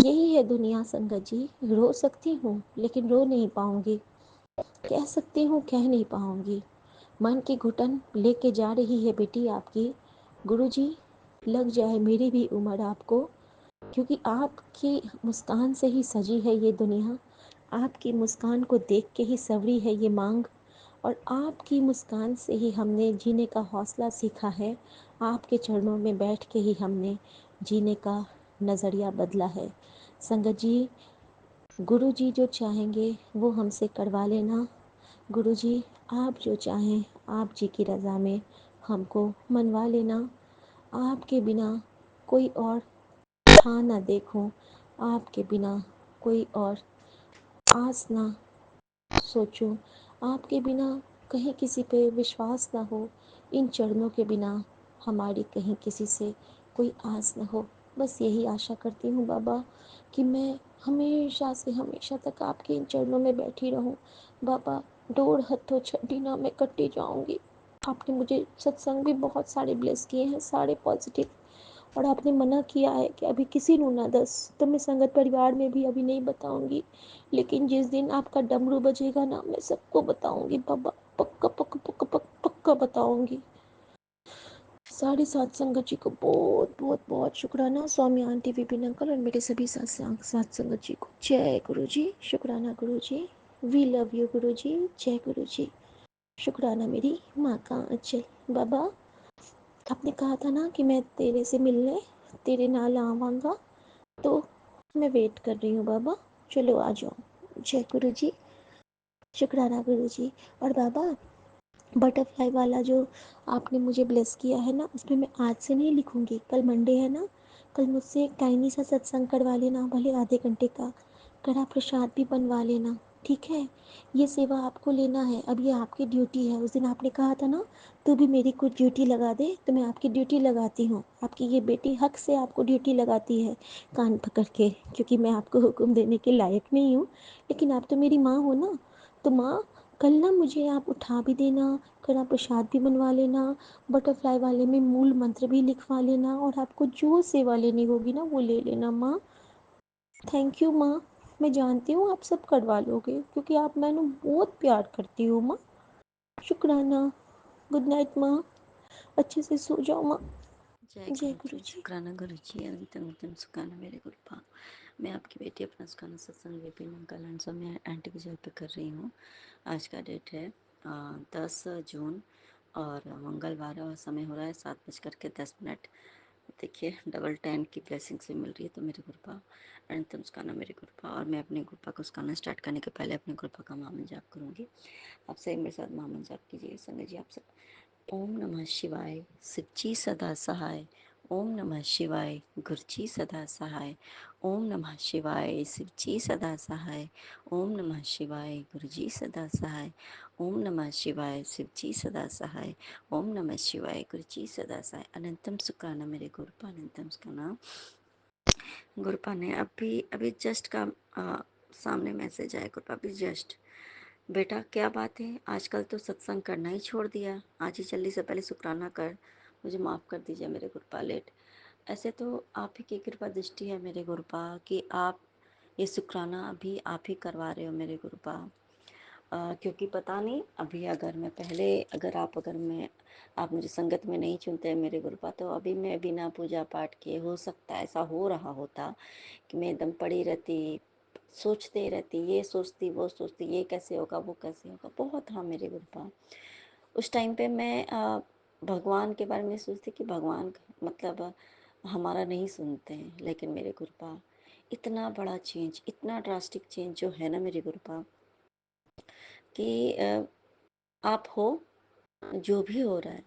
यही है दुनिया संगत जी। रो सकती हूँ लेकिन रो नहीं पाऊंगी, कह सकती हूँ कह नहीं पाऊंगी। मन की घुटन लेके जा रही है बेटी आपकी। गुरुजी, लग जाए मेरी भी उम्र आपको, क्योंकि आपकी मुस्कान से ही सजी है ये दुनिया। आपकी मुस्कान को देख के ही संवरी है ये मांग, और आपकी मुस्कान से ही हमने जीने का हौसला सीखा है। आपके चरणों में बैठ के ही हमने जीने का नज़रिया बदला है। संगत जी, गुरु जी जो चाहेंगे वो हमसे करवा लेना। गुरु जी, आप जो चाहें आप जी की रज़ा में हमको मनवा लेना। आपके बिना कोई और था ना देखूं, आपके बिना कोई और आस ना सोचूं, आपके बिना कहीं किसी पे विश्वास ना हो, इन चरणों के बिना हमारी कहीं किसी से कोई आस ना हो। बस यही आशा करती हूँ बाबा कि मैं हमेशा से हमेशा तक आपके इन चरणों में बैठी रहूं। बाबा, डोर हथो छड्डी ना मैं कट्टी जाऊंगी। आपने मुझे सत्संग भी बहुत सारे ब्लेस किए हैं, सारे पॉजिटिव, और आपने मना किया है कि अभी किसी नू ना दस, तो मैं संगत परिवार में भी अभी नहीं बताऊंगी, लेकिन जिस दिन आपका डमरू बजेगा ना मैं सबको बताऊंगी बाबा, पक्का पक्का पक्का पक्का पक्का बताऊंगी। साढ़े सात संगत जी को बहुत बहुत बहुत शुक्राना, स्वामी आंटी विपिन अंकल और मेरे सभी सात संगत जी को जय गुरु जी। शुक्राना गुरु जी। वी लव यू गुरु जी। जय गुरु जी। शुक्राना मेरी माँ का अंचल। बाबा, आपने कहा था ना कि मैं तेरे से मिलने तेरे नाल आवांगा, तो मैं वेट कर रही हूँ बाबा, चलो आ जाओ। जय गुरु जी। शुक्राना गुरु जी। और बाबा, बटरफ्लाई वाला जो आपने मुझे ब्लेस किया है ना, उसमें मैं आज से नहीं लिखूंगी, कल मंडे है ना, कल मुझसे एक टाइनी सा सत्संग करवा लेना, भले आधे घंटे का, कड़ा प्रसाद भी बनवा लेना, ठीक है। ये सेवा आपको लेना है, अब ये आपकी ड्यूटी है। उस दिन आपने कहा था ना, तू भी मेरी कुछ ड्यूटी लगा दे, तो मैं आपकी ड्यूटी लगाती हूँ। आपकी ये बेटी हक से आपको ड्यूटी लगाती है कान पकड़ के, क्योंकि मैं आपको हुक्म देने के लायक नहीं हूँ, लेकिन आप तो मेरी माँ हो ना। तो माँ, कल ना मुझे आप उठा भी देना, कड़ा प्रसाद भी बनवा लेना, बटरफ्लाई वाले में मूल मंत्र भी लिखवा लेना, और आपको जो सेवा लेनी होगी ना वो ले लेना माँ। थैंक यू माँ। मैं जानती हूँ आप सब करवा लोगे क्योंकि आप मैंने बहुत प्यार करती हो माँ। शुक्राना। गुड नाइट माँ। अच्छे से सो जाओ माँ। जय जय गुरु गुरु जी। जी। शुक्राना गुरु जी। अंतिम अंतिम सुखाना मेरे गुरु पा। मैं आपकी बेटी अपना सुखाना सत्संग विपिन अंकल एंड समय आंटी के जल पे कर रही हूँ। आज का डेट है 10 जून और मंगलवार, और समय हो रहा है 7:10। देखिए डबल 10 की ब्लेसिंग्स भी मिल रही है, तो मेरे गुरुपा अनंतम सुखाना मेरे गुरुपा। और मैं अपने गुरुपा को सुखाना स्टार्ट करने के पहले अपने गुरुपा का महामंत्र जाप करूँगी। आप सही मेरे साथ महामंत्र जाप कीजिए। संगत जी आप सब ओम नमः शिवाय शिवजी सदा सहाय, ओम नमः शिवाय गुरुजी सदा सहाय, ओम नमः शिवाय शिवजी सदा सहाय, ओम नमः शिवाय गुरुजी सदा सहाय, ओम नमः शिवाय शिवजी सदा सहाय, ओम नमः शिवाय गुरुजी सदा सहाय। अनंतम सुखाना मेरे गुरुपा, अनंतम सुखाना। गुरुपा ने अभी अभी जस्ट का सामने मैसेज आया गुरुपा, अभी जस्ट। बेटा क्या बात है, आजकल तो सत्संग करना ही छोड़ दिया, आज ही जल्दी से पहले शुक्राना कर, मुझे माफ़ कर दीजिए मेरे गुरुपा लेट। ऐसे तो आप ही की कृपा दृष्टि है मेरे गुरुपा कि आप ये शुक्राना अभी आप ही करवा रहे हो मेरे गुरुपा। क्योंकि पता नहीं अभी अगर मैं आप मुझे संगत में नहीं चुनते मेरे गुरुपा, तो अभी मैं बिना पूजा पाठ किए हो सकता है ऐसा हो रहा होता कि मैं एकदम पड़ी रहती, सोचते रहती, ये सोचती वो सोचती, ये कैसे होगा वो कैसे होगा, बहुत। हाँ मेरे गुरुपा उस टाइम पे मैं भगवान के बारे में सोचती कि भगवान मतलब हमारा नहीं सुनते हैं। लेकिन मेरे गुरुपा इतना बड़ा चेंज, इतना ड्रास्टिक चेंज जो है ना मेरे गुरुपा कि आप हो, जो भी हो रहा है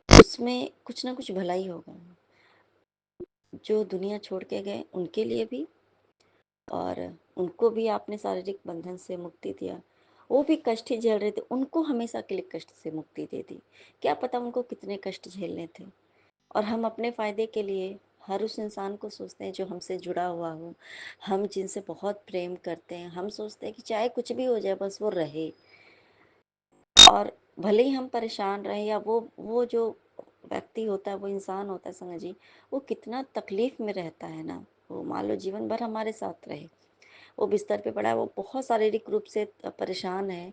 उसमें कुछ ना कुछ भला ही होगा। जो दुनिया छोड़ के गए उनके लिए भी, और उनको भी आपने शारीरिक बंधन से मुक्ति दिया, वो भी कष्ट ही झेल रहे थे, उनको हमेशा के लिए कष्ट से मुक्ति दे दी। क्या पता उनको कितने कष्ट झेलने थे। और हम अपने फ़ायदे के लिए हर उस इंसान को सोचते हैं जो हमसे जुड़ा हुआ हो, हम जिनसे बहुत प्रेम करते हैं, हम सोचते हैं कि चाहे कुछ भी हो जाए बस वो रहे। और भले ही हम परेशान रहे, या वो जो व्यक्ति होता है, वो इंसान होता है संगत जी, वो कितना तकलीफ़ में रहता है ना, वो मान लो जीवन भर हमारे साथ रहे, वो बिस्तर पे पड़ा है, वो बहुत शारीरिक रूप से परेशान है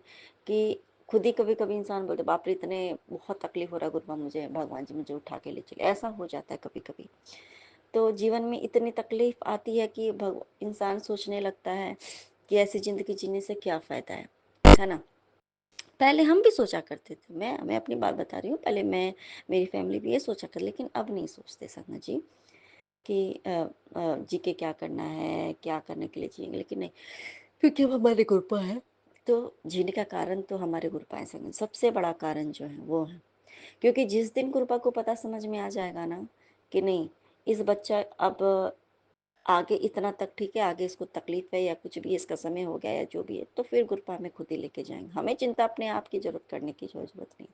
कि खुद ही कभी कभी इंसान बोलते बाप रे इतने बहुत तकलीफ हो रहा है गुरुबा, मुझे भगवान जी मुझे उठा के ले चले, ऐसा हो जाता है कभी कभी। तो जीवन में इतनी तकलीफ आती है कि इंसान सोचने लगता है कि ऐसी ज़िंदगी जीने से क्या फ़ायदा है ना। पहले हम भी सोचा करते थे, मैं अपनी बात बता रही हूँ, पहले मैं मेरी फैमिली भी ये सोचा कर, लेकिन अब नहीं सोचते संगत जी कि जी के क्या करना है, क्या करने के लिए जिएंगे, लेकिन नहीं, क्योंकि वो हमारे गुरुपा है। तो जीने का कारण तो हमारे गुरुपा है संगत, सबसे बड़ा कारण जो है वो है। क्योंकि जिस दिन गुरुपा को पता समझ में आ जाएगा ना कि नहीं इस बच्चा अब आगे इतना तक ठीक है, आगे इसको तकलीफ है या कुछ भी इसका समय हो गया या जो भी है, तो फिर गुरुपा हमें खुद ही लेके जाएंगे, हमें चिंता अपने आप की जरूरत करने की जरूरत नहीं।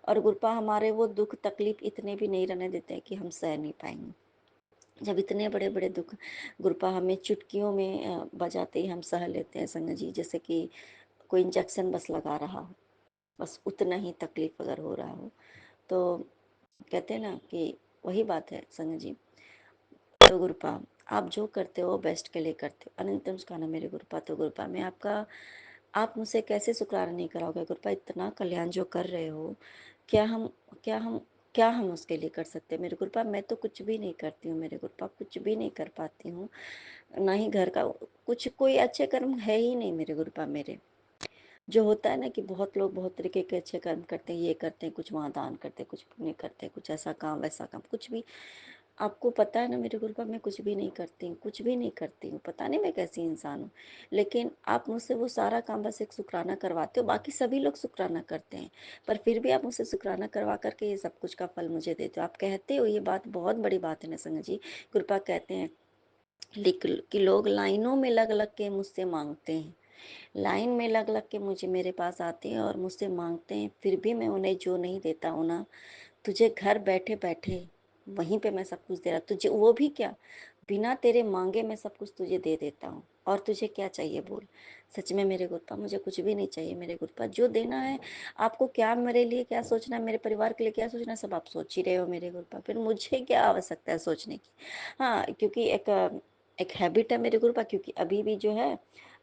और गुरुपा हमारे वो दुख तकलीफ इतने भी नहीं रहने देते हैं कि हम सह नहीं पाएंगे। जब इतने बड़े बड़े दुख गुरुपा हमें चुटकियों में बजाते ही हम सह लेते हैं संगत जी, जैसे कि कोई इंजेक्शन बस लगा रहा हो, बस उतना ही तकलीफ अगर हो रहा हो, तो कहते हैं ना कि वही बात है संगत जी। तो गुरुपा आप जो करते हो बेस्ट के लिए करते हो, अनंतम सुखाना मेरे गुरुपा। तो गुरुपा मैं आपका, आप मुझसे कैसे शुक्राना नहीं कराओगे गुरुपा, इतना कल्याण जो कर रहे हो, क्या हम क्या हम क्या हम उसके लिए कर सकते हैं मेरे गुरुपा। मैं तो कुछ भी नहीं करती हूँ मेरे गुरुपा, कुछ भी नहीं कर पाती हूँ, ना ही घर का कुछ, कोई अच्छे कर्म है ही नहीं मेरे गुरुपा मेरे। जो होता है ना कि बहुत लोग बहुत तरीके के अच्छे कर्म करते हैं, ये करते हैं, कुछ वहाँ दान करते हैं, कुछ पुण्य करते हैं, कुछ ऐसा काम वैसा काम, कुछ भी। आपको पता है ना मेरे गुरुपा मैं कुछ भी नहीं करती हूँ, कुछ भी नहीं करती हूँ, पता नहीं मैं कैसी इंसान हूँ। लेकिन आप मुझसे वो सारा काम बस एक शुक्राना करवाते हो, बाकी सभी लोग शुक्राना करते हैं, पर फिर भी आप मुझसे शुक्राना करवा करके ये सब कुछ का फल मुझे देते हो। आप कहते हो, ये बात बहुत बड़ी बात है ना संगत जी। कृपा कहते हैं कि लोग लाइनों में लग लग के मुझसे मांगते हैं, लाइन में लग लग के मुझे मेरे पास आते हैं और मुझसे मांगते हैं, फिर भी मैं उन्हें जो नहीं देता हूँ ना, तुझे घर बैठे बैठे वहीं पे मैं सब कुछ दे रहा तुझे, वो भी क्या, बिना तेरे मांगे मैं सब कुछ तुझे दे देता हूँ। और तुझे क्या चाहिए बोल। सच में मेरे गुरुपा मुझे कुछ भी नहीं चाहिए मेरे गुरुपा, जो देना है आपको, क्या मेरे लिए क्या सोचना है, मेरे परिवार के लिए क्या सोचना है, सब आप सोच ही रहे हो मेरे गुरुपा, फिर मुझे क्या आवश्यकता है सोचने की। हाँ क्योंकि एक हैबिट है मेरे गुरुपा, क्योंकि अभी भी जो है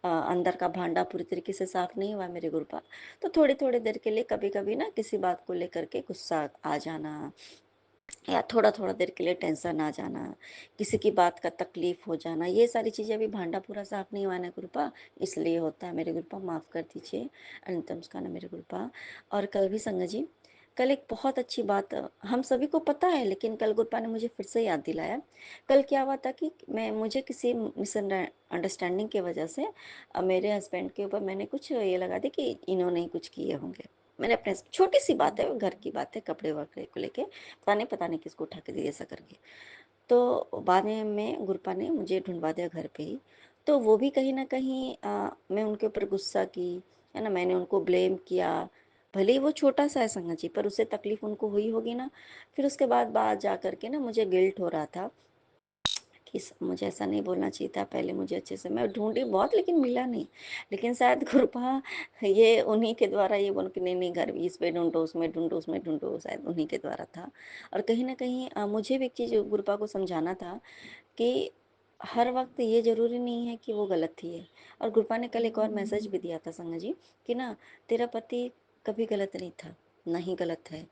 अंदर का भांडा पूरी तरीके से साफ नहीं हुआ मेरे गुरुपा। तो थोड़ी थोड़ी देर के लिए कभी कभी ना किसी बात को लेकर के गुस्सा आ जाना, या थोड़ा थोड़ा देर के लिए टेंशन आ जाना, किसी की बात का तकलीफ हो जाना, ये सारी चीज़ें अभी भांडा पूरा साफ नहीं हुआ ना गुरुपा, इसलिए होता है मेरे गुरुपा, माफ़ कर दीजिए। अनंतम सुखाना मेरे गुरुपा। और कल भी संगत जी कल एक बहुत अच्छी बात हम सभी को पता है, लेकिन कल गुरपा ने मुझे फिर से याद दिलाया। कल क्या हुआ था कि मुझे किसी मिसअंडरस्टैंडिंग की वजह से मेरे हस्बैंड के ऊपर मैंने कुछ ये लगा दी कि इन्होंने ही कुछ किए होंगे। मैंने अपने छोटी सी बात है, वो घर की बात है, कपड़े वपड़े को लेके पता नहीं किसको उठा के दिए ऐसा करके। तो बाद में गुरपा ने मुझे ढूंढवा दिया घर पे ही। तो वो भी कहीं ना कहीं मैं उनके ऊपर गुस्सा की, है ना, मैंने उनको ब्लेम किया। भले ही वो छोटा सा है संगत जी, पर उससे तकलीफ उनको हुई होगी ना। फिर उसके बाद जा करके ना मुझे गिल्ट हो रहा था कि मुझे ऐसा नहीं बोलना चाहिए था। पहले मुझे अच्छे से, मैं ढूंढी बहुत लेकिन मिला नहीं। लेकिन शायद गुरपा ये उन्हीं के द्वारा ये बोल कि नहीं नहीं, घर इस पे ढूंढो, उसमें ढूंढो, उसमें ढूंढो, शायद उन्हीं के द्वारा था। और कहीं ना कहीं मुझे भी एक चीज़ गुरपा को समझाना था कि हर वक्त ये ज़रूरी नहीं है कि वो गलत ही है। और गुरपा ने कल एक और मैसेज भी दिया था संगत जी कि ना, तेरा पति कभी गलत नहीं था, नहीं गलत है।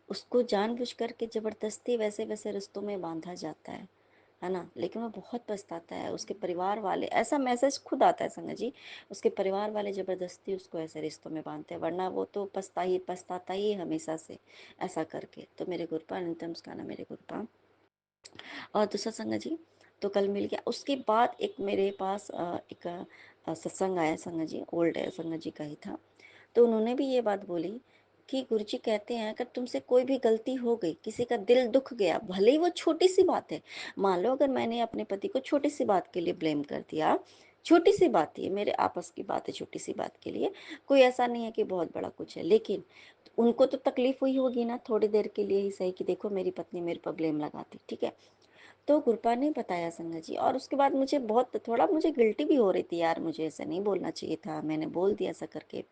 उसको जानबूझ करके ज़बरदस्ती वैसे वैसे रिश्तों में बांधा जाता है ना, लेकिन वो बहुत पछताता है। उसके परिवार वाले, ऐसा मैसेज खुद आता है संगत जी, उसके परिवार वाले ज़बरदस्ती उसको ऐसे रिश्तों में बांधते हैं, वरना वो तो पछताता ही है हमेशा से ऐसा करके। तो मेरे गुरपा नितम मुस्काना मेरे गुरपा। और दूसरा संगत जी, तो कल मिल गया। उसके बाद एक मेरे पास एक सत्संग आया संगत जी, ओल्ड है संगत जी का ही था। तो उन्होंने भी ये बात बोली कि गुरुजी कहते हैं अगर तुमसे कोई भी गलती हो गई, किसी का दिल दुख गया, भले ही वो छोटी सी बात है। मान लो अगर मैंने अपने पति को छोटी सी बात के लिए ब्लेम कर दिया, छोटी सी बात है, मेरे आपस की बात है, छोटी सी बात के लिए, कोई ऐसा नहीं है कि बहुत बड़ा कुछ है, लेकिन उनको तो तकलीफ हुई होगी ना, थोड़ी देर के लिए ही सही, कि देखो मेरी पत्नी मेरे पर ब्लेम लगाती, ठीक है। तो गुरपा ने बताया संगत जी, और उसके बाद मुझे बहुत, थोड़ा मुझे गिल्टी भी हो रही थी, यार मुझे ऐसा नहीं बोलना चाहिए था, मैंने बोल दिया ऐसा करके।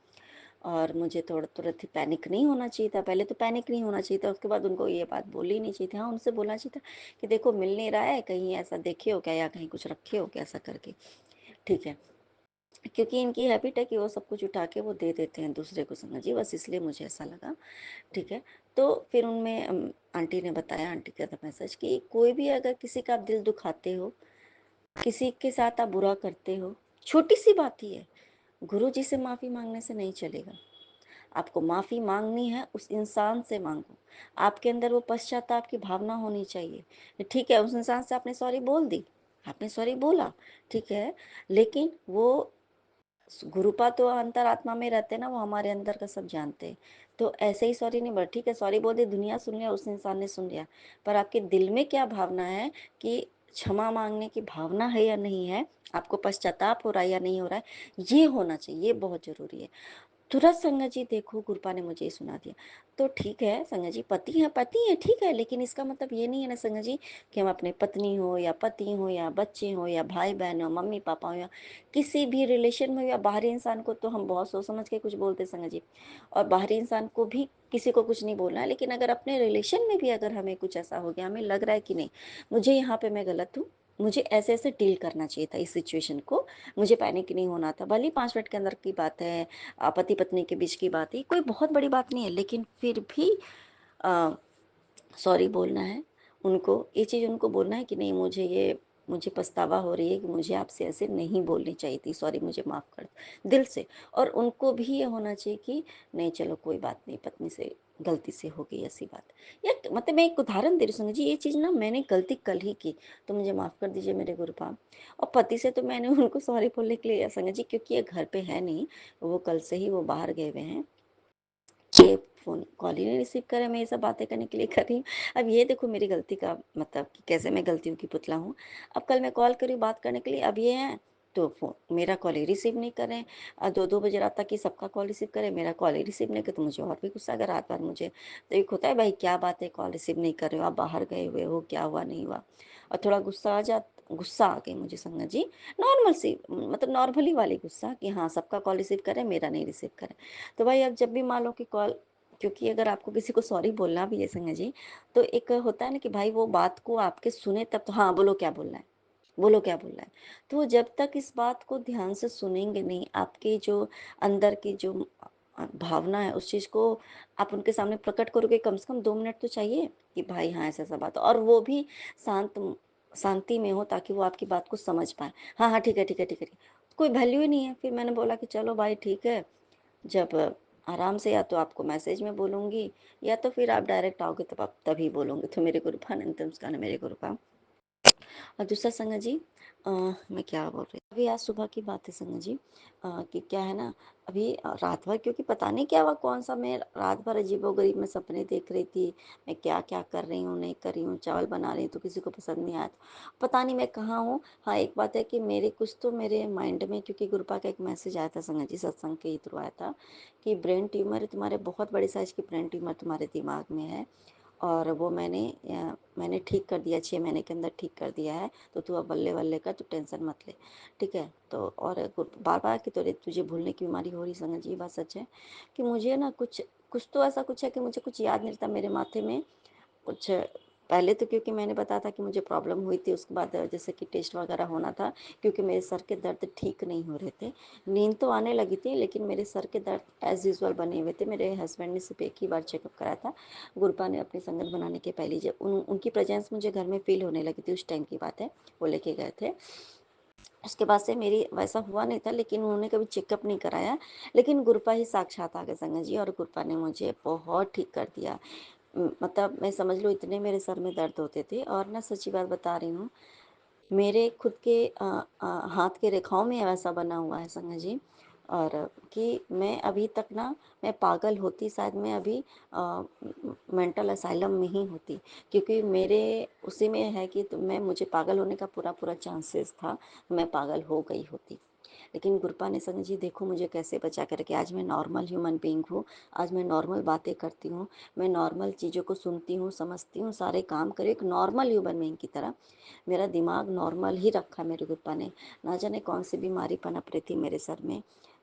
और मुझे थोड़ा तुरंत ही पैनिक नहीं होना चाहिए था, पहले तो पैनिक नहीं होना चाहिए था, उसके बाद उनको ये बात बोलनी नहीं चाहिए थी। हाँ, उनसे बोलना चाहिए था कि देखो मिल नहीं रहा है, कहीं ऐसा देखे हो क्या, या कहीं कुछ रखे हो क्या, ऐसा करके, ठीक है। क्योंकि इनकी हैबिट है कि वो सब कुछ उठा के वो दे देते हैं दूसरे को संगत जी, बस इसलिए मुझे ऐसा लगा, ठीक है। तो फिर उनमें आंटी ने बताया, आंटी का था मैसेज कि कोई भी अगर किसी का आप दिल दुखाते हो, किसी के साथ आप बुरा करते हो, छोटी सी बात ही है, गुरु जी से माफ़ी मांगने से नहीं चलेगा। आपको माफ़ी मांगनी है, उस इंसान से मांगो। आपके अंदर वो पश्चाताप की भावना होनी चाहिए, ठीक है। उस इंसान से आपने सॉरी बोल दी, आपने सॉरी बोला, ठीक है, लेकिन वो गुरुपा तो अंतरात्मा में रहते हैं ना, वो हमारे अंदर का सब जानते हैं। तो ऐसे ही सॉरी नहीं बोल, ठीक है, सॉरी बोल दी, दुनिया सुन लिया, उस इंसान ने सुन लिया, पर आपके दिल में क्या भावना है, कि क्षमा मांगने की भावना है या नहीं है, आपको पश्चाताप हो रहा है या नहीं हो रहा है, ये होना चाहिए, ये बहुत जरूरी है। तुरंत संगत जी देखो गुरपा ने मुझे सुना दिया। तो ठीक है संगत जी, पति है, ठीक है, लेकिन इसका मतलब ये नहीं है ना संगत जी कि हम अपने पत्नी हो या पति हो या बच्चे हो या भाई बहन हो, मम्मी पापा हो, या किसी भी रिलेशन में, या बाहरी इंसान को तो हम बहुत सोच समझ के कुछ बोलते संगत जी, और बाहरी इंसान को भी किसी को कुछ नहीं बोलना है। लेकिन अगर अपने रिलेशन में भी अगर हमें कुछ ऐसा हो गया, हमें लग रहा है कि नहीं, मुझे यहाँ पे मैं गलत हूँ, मुझे ऐसे ऐसे डील करना चाहिए था इस सिचुएशन को, मुझे पैनिक नहीं होना था, भले 5 मिनट के अंदर की बात है, पति पत्नी के बीच की बात है, कोई बहुत बड़ी बात नहीं है, लेकिन फिर भी सॉरी बोलना है उनको, ये चीज़ उनको बोलना है कि नहीं, मुझे पछतावा हो रही है कि मुझे आपसे ऐसे नहीं बोलनी चाहिए थी, सॉरी मुझे माफ़ कर दो दिल से। और उनको भी ये होना चाहिए कि नहीं चलो कोई बात नहीं, पत्नी से गलती से हो गई ऐसी बात। या मतलब मैं एक उदाहरण दे रही हूँ संगत जी, ये चीज़ ना मैंने गलती कल ही की, तो मुझे माफ़ कर दीजिए मेरे गुरुपाम। और पति से तो मैंने उनको सॉरी बोलने के लिए संगत जी, क्योंकि ये घर पे है नहीं, वो कल से ही वो बाहर गए हुए हैं, ये फ़ोन कॉल ही नहीं रिसीव करे, मैं ये सब बातें करने के लिए कर रही हूँ। अब ये देखो मेरी गलती का मतलब कि कैसे मैं गलतियों की पुतला हूँ। अब कल मैं कॉल करी बात करने के लिए, अब ये हैं तो फ़ोन मेरा कॉल ही रिसीव नहीं कर रहे हैं। 2-2 बजे रात तक कि सबका कॉल रिसीव करें, मेरा कॉल ही रिसीव नहीं करे, तो मुझे और भी गुस्सा आ गया रात भर मुझे। तो एक होता है भाई क्या बात है, कॉल रिसीव नहीं कर रहे हो, आप बाहर गए हुए हो, क्या हुआ नहीं हुआ? और थोड़ा गुस्सा आ गई मुझे संगत जी, नॉर्मल सी मतलब नॉर्मली वाली गुस्सा कि हाँ, सबका कॉल रिसीव करें, मेरा नहीं रिसीव करें। तो भाई अब जब भी मान लो कि कॉल, क्योंकि अगर आपको किसी को सॉरी बोलना भी है संगत जी, तो एक होता है ना कि भाई वो बात को आपके सुने तब तो, हाँ बोलो क्या बोलना है, बोलो क्या बोलना है। तो वो जब तक इस बात को ध्यान से सुनेंगे नहीं, आपके जो अंदर की जो भावना है उस चीज़ को आप उनके सामने प्रकट करोगे, कम से कम 2 मिनट तो चाहिए कि भाई हाँ ऐसा ऐसा बात है। और वो भी शांत शांति में हो, ताकि वो आपकी बात को समझ पाए। हाँ हाँ ठीक है ठीक है ठीक है ठीक है। कोई वैल्यू ही नहीं है। फिर मैंने बोला कि चलो भाई ठीक है, जब आराम से या तो आपको मैसेज में बोलूँगी या तो फिर आप डायरेक्ट आओगे तब आप तभी बोलूँगी। तो मेरे गुरुपा अनंत मुस्कान मेरे गुरुपा। और दूसरा संगत जी, मैं क्या बोल रही अभी आज सुबह की बात है संगत जी, कि क्या है ना, अभी रात भर क्योंकि पता नहीं क्या हुआ कौन सा, मैं रात भर अजीबोगरीब में सपने देख रही थी। मैं क्या क्या कर रही हूँ नहीं कर रही हूँ, चावल बना रही हूँ तो किसी को पसंद नहीं आया, तो पता नहीं मैं कहाँ हूँ। हाँ एक बात है कि मेरे कुछ तो मेरे माइंड में, क्योंकि गुरुपा का एक मैसेज आया था संगत जी, सत्संग के ही थ्रू आया था कि ब्रेन ट्यूमर है तुम्हारे, बहुत बड़े साइज की ब्रेन ट्यूमर तुम्हारे दिमाग में है। और वो मैंने ठीक कर दिया, 6 महीने के अंदर ठीक कर दिया है। तो तू अब बल्ले बल्ले कर, तू टेंशन मत ले, ठीक है। तो और बार बार कि तुझे भूलने की बीमारी हो रही संगत जी, ये बात सच है कि मुझे ना कुछ कुछ तो ऐसा कुछ है कि मुझे कुछ याद नहीं रहता मेरे माथे में कुछ। पहले तो क्योंकि मैंने बताया था कि मुझे प्रॉब्लम हुई थी, उसके बाद जैसे कि टेस्ट वगैरह होना था, क्योंकि मेरे सर के दर्द ठीक नहीं हो रहे थे। नींद तो आने लगी थी लेकिन मेरे सर के दर्द एज यूजल बने हुए थे। मेरे हस्बैंड ने सिर्फ एक ही बार चेकअप कराया था, गुरपा ने अपनी संगत बनाने के पहले, जब उनकी प्रेजेंस मुझे घर में फील होने लगी थी, उस टाइम की बात है, वो लेके गए थे। उसके बाद से मेरी वैसा हुआ नहीं था, लेकिन उन्होंने कभी चेकअप नहीं कराया। लेकिन गुरपा ही साक्षात आ गए संगत जी, और गुरपा ने मुझे बहुत ठीक कर दिया। मतलब मैं समझ लो इतने मेरे सर में दर्द होते थे, और ना सच्ची बात बता रही हूँ, मेरे खुद के हाथ के रेखाओं में वैसा बना हुआ है संगत जी। और कि मैं अभी तक ना, मैं पागल होती शायद, मैं अभी मेंटल असाइलम में ही होती, क्योंकि मेरे उसी में है कि तो मैं, मुझे पागल होने का पूरा पूरा चांसेस था, मैं पागल हो गई होती। लेकिन गुरपा ने संगत जी देखो मुझे कैसे बचा करके, आज मैं नॉर्मल ह्यूमन बीइंग हूँ। आज मैं नॉर्मल बातें करती हूँ, मैं नॉर्मल चीज़ों को सुनती हूँ, समझती हूँ, सारे काम करे एक नॉर्मल ह्यूमन बीइंग की तरह। मेरा दिमाग नॉर्मल ही रखा मेरे गुरपा ने। ना जाने कौन सी बीमारी पनप रही थी मेरे सर में,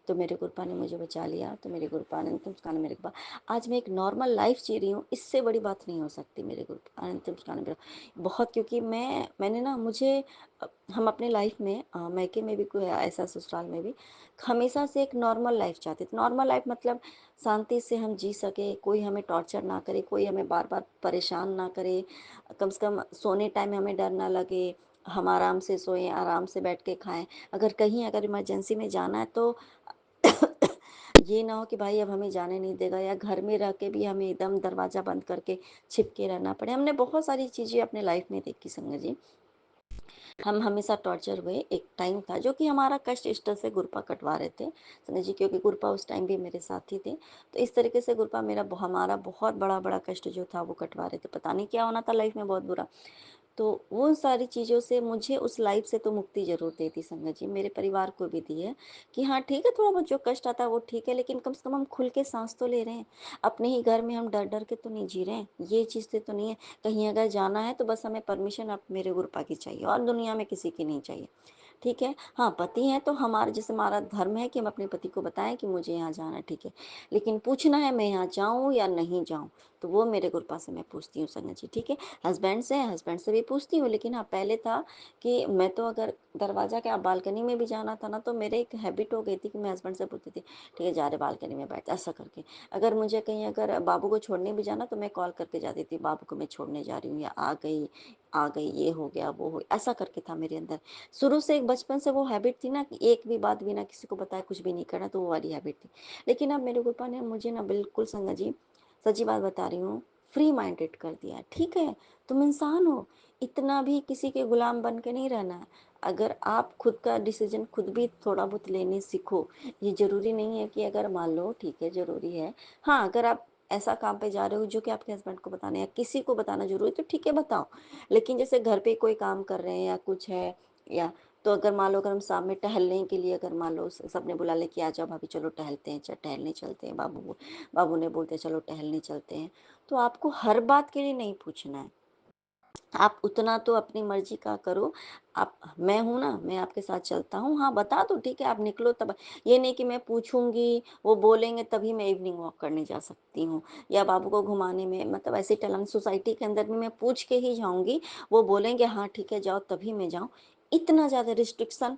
तो मेरे गुरपा ने मुझे बचा लिया। तो मेरे गुरपा ने अंतिम मुस्कान मेरे गुरपा, आज मैं एक नॉर्मल लाइफ जी रही हूँ, इससे बड़ी बात नहीं हो सकती मेरे गुरपा अंतिम मुस्कान मेरा। बहुत, क्योंकि मैंने ना, मुझे हम अपने लाइफ में मायके में भी कोई ऐसा, ससुराल में भी हमेशा से एक नॉर्मल लाइफ चाहते थे। नॉर्मल लाइफ मतलब शांति से हम जी सके, कोई हमें टॉर्चर ना करे, कोई हमें बार बार परेशान ना करे, कम से कम सोने टाइम में हमें डर ना लगे, हम आराम से सोएं, आराम से बैठ के खाएं। अगर इमरजेंसी में जाना है तो ये ना हो कि भाई अब हमें जाने नहीं देगा, या घर में रह के भी हमें एकदम दरवाज़ा बंद करके छिप के रहना पड़े। हमने बहुत सारी चीज़ें अपने लाइफ में देखी संगत जी। हम हमेशा टॉर्चर हुए। एक टाइम था जो कि हमारा कष्ट इस तरह से गुरपा कटवा रहे थे संजय जी, क्योंकि गुरपा उस टाइम भी मेरे साथ ही थे। तो इस तरीके से गुरपा हमारा बहुत बड़ा बड़ा कष्ट जो था वो कटवा रहे थे। पता नहीं क्या होना था लाइफ में बहुत बुरा। तो वो सारी चीज़ों से मुझे, उस लाइफ से तो मुक्ति ज़रूर दी थी संगत जी, मेरे परिवार को भी दी है। कि हाँ ठीक है, थोड़ा बहुत जो कष्ट आता है वो ठीक है, लेकिन कम से कम हम खुल के सांस तो ले रहे हैं। अपने ही घर में हम डर डर के तो नहीं जी रहे हैं, ये चीज़ से तो नहीं है। कहीं अगर जाना है तो बस हमें परमिशन आप मेरे गुरुपा की चाहिए, और दुनिया में किसी की नहीं चाहिए, ठीक है। हाँ पति हैं तो हमारा, जैसे हमारा धर्म है कि हम अपने पति को बताएं कि मुझे यहाँ जाना है, ठीक है। लेकिन पूछना है मैं यहाँ जाऊँ या नहीं जाऊँ, तो वो मेरे गुरुपा से मैं पूछती हूँ संगत जी, ठीक है। हस्बैंड से भी पूछती हूँ, लेकिन हाँ पहले था कि मैं तो अगर दरवाजा के बालकनी में भी जाना था ना, तो मेरे एक हैबिट हो गई थी कि मैं हस्बैंड से पूछती थी, ठीक है जा रहे बालकनी में बैठ, ऐसा करके। अगर मुझे कहीं, अगर बाबू को छोड़ने भी जाना तो मैं कॉल करके जाती थी, बाबू को मैं छोड़ने जा रही हूँ, या आ गई ये हो गया वो हो, ऐसा करके था मेरे अंदर। शुरू से एक बचपन से वो हैबिट थी ना कि एक भी बात बिना किसी को बताए कुछ भी नहीं करना, तो वो वाली हैबिट थी। लेकिन अब मेरे पापा ने मुझे ना बिल्कुल संगत जी, सच्ची बात बता रही हूँ, फ्री माइंडेड कर दिया। ठीक है, तुम इंसान हो, इतना भी किसी के गुलाम बन के नहीं रहना है। अगर आप खुद का डिसीजन खुद भी थोड़ा बहुत लेने सीखो। ये जरूरी नहीं है कि, अगर मान लो ठीक है जरूरी है, हाँ अगर आप ऐसा काम पे जा रहे हो जो कि आपके हस्बैंड को बताना है या किसी को बताना जरूरी, तो ठीक है बताओ। लेकिन जैसे घर पे कोई काम कर रहे हैं या कुछ है, या तो अगर मान लो, अगर हम सामने टहलने के लिए, अगर मान लो सबने बुला ले कि आ जाओ भाभी चलो टहलते हैं, टहलने चलते हैं, बाबू ने बोलते चलो टहलने चलते हैं, तो आपको हर बात के लिए नहीं पूछना है। आप उतना तो अपनी मर्जी का करो। आप, मैं हूं ना, मैं आपके साथ चलता हूँ, हाँ बता दो ठीक है, आप निकलो तब। ये नहीं कि मैं पूछूंगी, वो बोलेंगे तभी मैं इवनिंग वॉक करने जा सकती हूँ, या बाबू को घुमाने में, मतलब ऐसे टलन सोसाइटी के अंदर भी मैं पूछ के ही जाऊंगी। वो बोलेंगे हाँ ठीक है जाओ, तभी मैं जाऊं। इतना ज्यादा रिस्ट्रिक्शन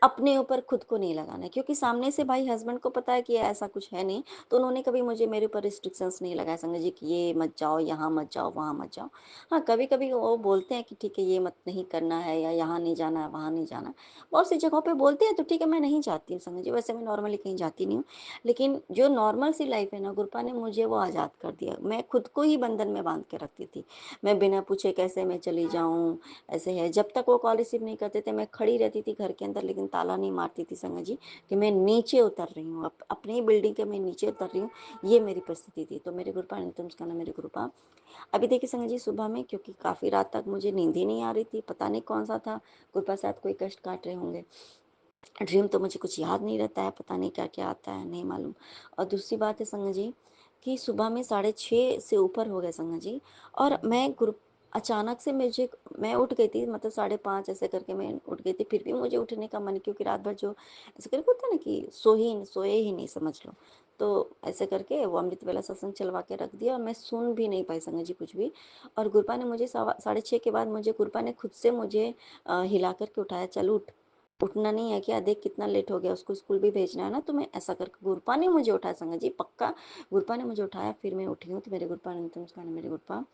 अपने ऊपर खुद को नहीं लगाना है, क्योंकि सामने से भाई हस्बैंड को पता है कि ऐसा कुछ है नहीं, तो उन्होंने कभी मुझे मेरे ऊपर रिस्ट्रिक्शंस नहीं लगाए संजय जी कि ये मत जाओ, यहाँ मत जाओ, वहाँ मत जाओ। हाँ, कभी-कभी वो बोलते हैं कि ठीक है ये मत नहीं करना है या यहाँ नहीं जाना है, वहाँ नहीं जाना है। बहुत सी जगहों पे बोलते हैं तो ठीक है, मैं नहीं जाती हूँ संजय जी, वैसे मैं नॉर्मली कहीं जाती नहीं हूँ। लेकिन जो नॉर्मल सी लाइफ़ है ना, गुरपा ने मुझे वो आज़ाद कर दिया। मैं खुद को ही बंधन में बाँध के रखती थी। मैं बिना पूछे कैसे मैं चली जाऊँ, ऐसे है। जब तक वो कॉल रिसीव नहीं करते थे, मैं खड़ी रहती थी घर के अंदर, लेकिन ताला नहीं मारती थी संगत जी कि मैं नीचे उतर रही हूँ, अपनी ही बिल्डिंग के मैं नीचे उतर रही हूँ, ये मेरी परिस्थिति थी। तो मेरे गुरुपा नित्यम स्कंदम मेरे गुरुपा। अभी देखिए संगत जी, सुबह में क्योंकि काफ़ी रात तक मुझे नींद ही नहीं आ रही थी, पता नहीं कौन-सा था, गुरुपा शायद कोई कष्ट काट रहे होंगे। ड्रीम तो मुझे कुछ याद नहीं रहता है, पता नहीं क्या-क्या आता है, नहीं मालूम। और दूसरी बात है संगत जी कि सुबह में 6:30 से ऊपर हो गए संगत जी, और मैं ग्रुप अचानक से मुझे मैं उठ गई थी, मतलब 5:30 ऐसे करके मैं उठ गई थी, फिर भी मुझे उठने का मन, क्योंकि रात भर जो ऐसे करके होता है ना कि सोए ही नहीं समझ लो। तो ऐसे करके वो अमृत वेला सत्संग चलवा के रख दिया और मैं सुन भी नहीं पाई संगत जी कुछ भी। और गुरपा ने मुझे 6:30 के बाद मुझे गुरपा ने खुद से मुझे हिला कर के उठाया, "चल उठ।" उठना नहीं है क्या? देख कितना लेट हो गया, उसको स्कूल भी भेजना है ना, तो मैं ऐसा करके गुरपा ने मुझे उठाया संगत जी, पक्का गुरपा ने मुझे उठाया, फिर मैं उठी हूँ। तो मेरे गुरपा अनंत मुस्कान मेरे गुरपा।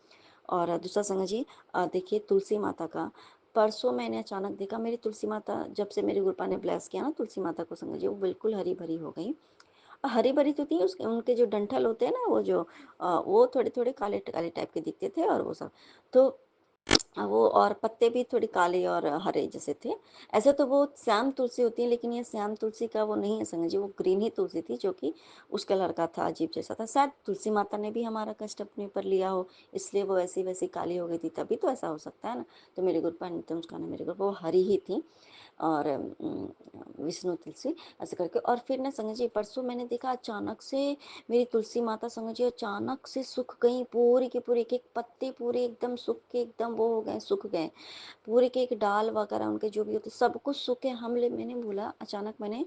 और दूसरा संगत जी, देखिए तुलसी माता का परसों मैंने अचानक देखा, मेरी तुलसी माता जब से मेरे गुरपा ने ब्लेस किया ना तुलसी माता को संगत जी, वो बिल्कुल हरी भरी हो गई। हरी भरी तो थी, उसके उनके जो डंठल होते हैं ना, वो जो वो थोड़े थोड़े काले काले टाइप के दिखते थे, और वो सब तो वो, और पत्ते भी थोड़े काले और हरे जैसे थे। ऐसे तो वो श्याम तुलसी होती है, लेकिन ये श्याम तुलसी का वो नहीं है संगत जी, वो ग्रीन ही तुलसी थी, जो कि उस कलर का था, अजीब जैसा था। शायद तुलसी माता ने भी हमारा कष्ट अपने ऊपर लिया हो, इसलिए वो ऐसी-वैसी काली हो गई थी, तभी तो ऐसा हो सकता है ना। तो मेरे गुरुपा नित्यम उसका नाम, मेरे गुरुपा वो हरी ही थी। और विष्णु तुलसी ऐसे करके। और फिर ना संगत जी, परसों मैंने देखा अचानक से मेरी तुलसी माता संगत जी अचानक से सूख गई, पूरी की पूरी, एक एक पत्ते पूरे एकदम सूख के एकदम वो हो गए, सूख गए पूरे के, एक डाल वगैरह उनके जो भी होते सब कुछ सूखे। हमले मैंने बोला, अचानक मैंने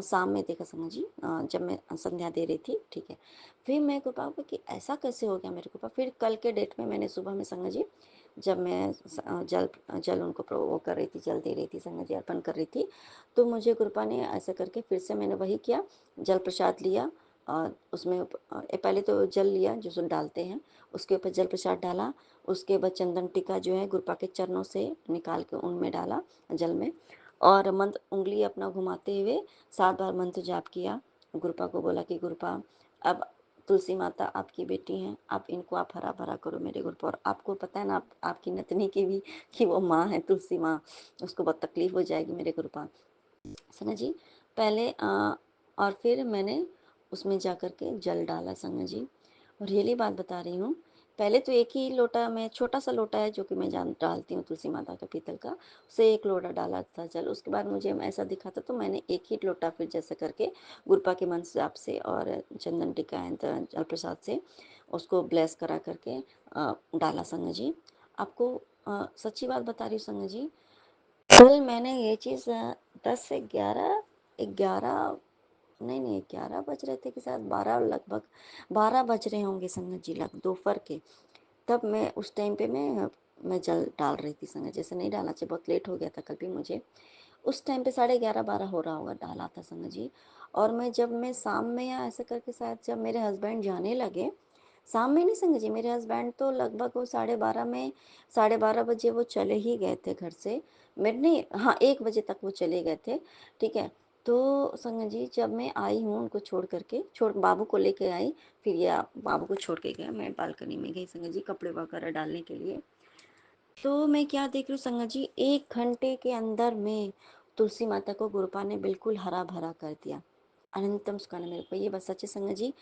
शाम में देखा संगत जी, जब मैं संध्या दे रही थी, ठीक है। फिर मैं को पापा कि ऐसा कैसे हो गया मेरे को पापा। फिर कल के डेट में मैंने सुबह में संगत जी, जब मैं जल जल उनको वो कर रही थी, जल दे रही थी संगत जी, अर्पण कर रही थी, तो मुझे कृपा ने ऐसा करके फिर से मैंने वही किया, जल प्रसाद लिया और उसमें पहले तो जल लिया जो सो डालते हैं, उसके ऊपर जल प्रसाद डाला, उसके बाद चंदन टीका जो है गुरुपा के चरणों से निकाल के उनमें डाला, जल में, और मंत्र उंगली अपना घुमाते हुए 7 बार मंत्र जाप किया। गुरुपा को बोला कि गुरुपा, अब तुलसी माता आपकी बेटी हैं, आप इनको आप हरा भरा करो मेरे गुरुपा। और आपको पता है ना, आपकी नतनी की भी कि वो माँ है तुलसी माँ, उसको बहुत तकलीफ हो जाएगी मेरे गुरुपा, समझ जी। पहले और फिर मैंने उसमें जा कर के जल डाला संगत जी, और रियली बात बता रही हूँ, पहले तो एक ही लोटा में, छोटा-सा लोटा है जो कि मैं जान डालती हूँ तुलसी माता का पीतल का, उससे 1 लोटा डाला था जल। उसके बाद मुझे ऐसा दिखा था, तो मैंने एक ही लोटा फिर जैसे करके गुरुपा के मंत्र जाप से और चंदन टीका एंड जल प्रसाद से उसको ब्लेस करा करके डाला संगत जी। आपको सच्ची बात बता रही हूँ संगत जी, कल मैंने ये चीज़ 10 से 11 नहीं, 11 बज रहे थे कि शायद 12, लगभग 12 बज रहे होंगे संगत जी, लग दोपहर के। तब मैं उस टाइम पे मैं जल डाल रही थी संगत, जैसे नहीं डालना चाहिए, बहुत लेट हो गया था कल भी मुझे। उस टाइम पे 11:30-12 हो रहा होगा, डाला था संगत जी। और जब मैं शाम में या ऐसे करके, शायद जब मेरे हस्बैंड जाने लगे, शाम में नहीं संगत जी, मेरे हस्बैंड तो लगभग वो 12:30 में, 12:30 बजे वो चले ही गए थे घर से। मेरे नहीं, हाँ 1 बजे तक वो चले गए थे, ठीक है। तो संगत जी, जब मैं आई हूँ उनको छोड़ करके, बाबू को लेके आई, फिर ये बाबू को छोड़ के गया, मैं बालकनी में गई संगत जी कपड़े वगैरह डालने के लिए। तो मैं क्या देख रही हूँ संगत जी, 1 घंटे के अंदर में तुलसी माता को गुरुपा ने बिल्कुल हरा भरा कर दिया। अनंतम सुखाना मेरे को, ये बस सच्चे संगत जी।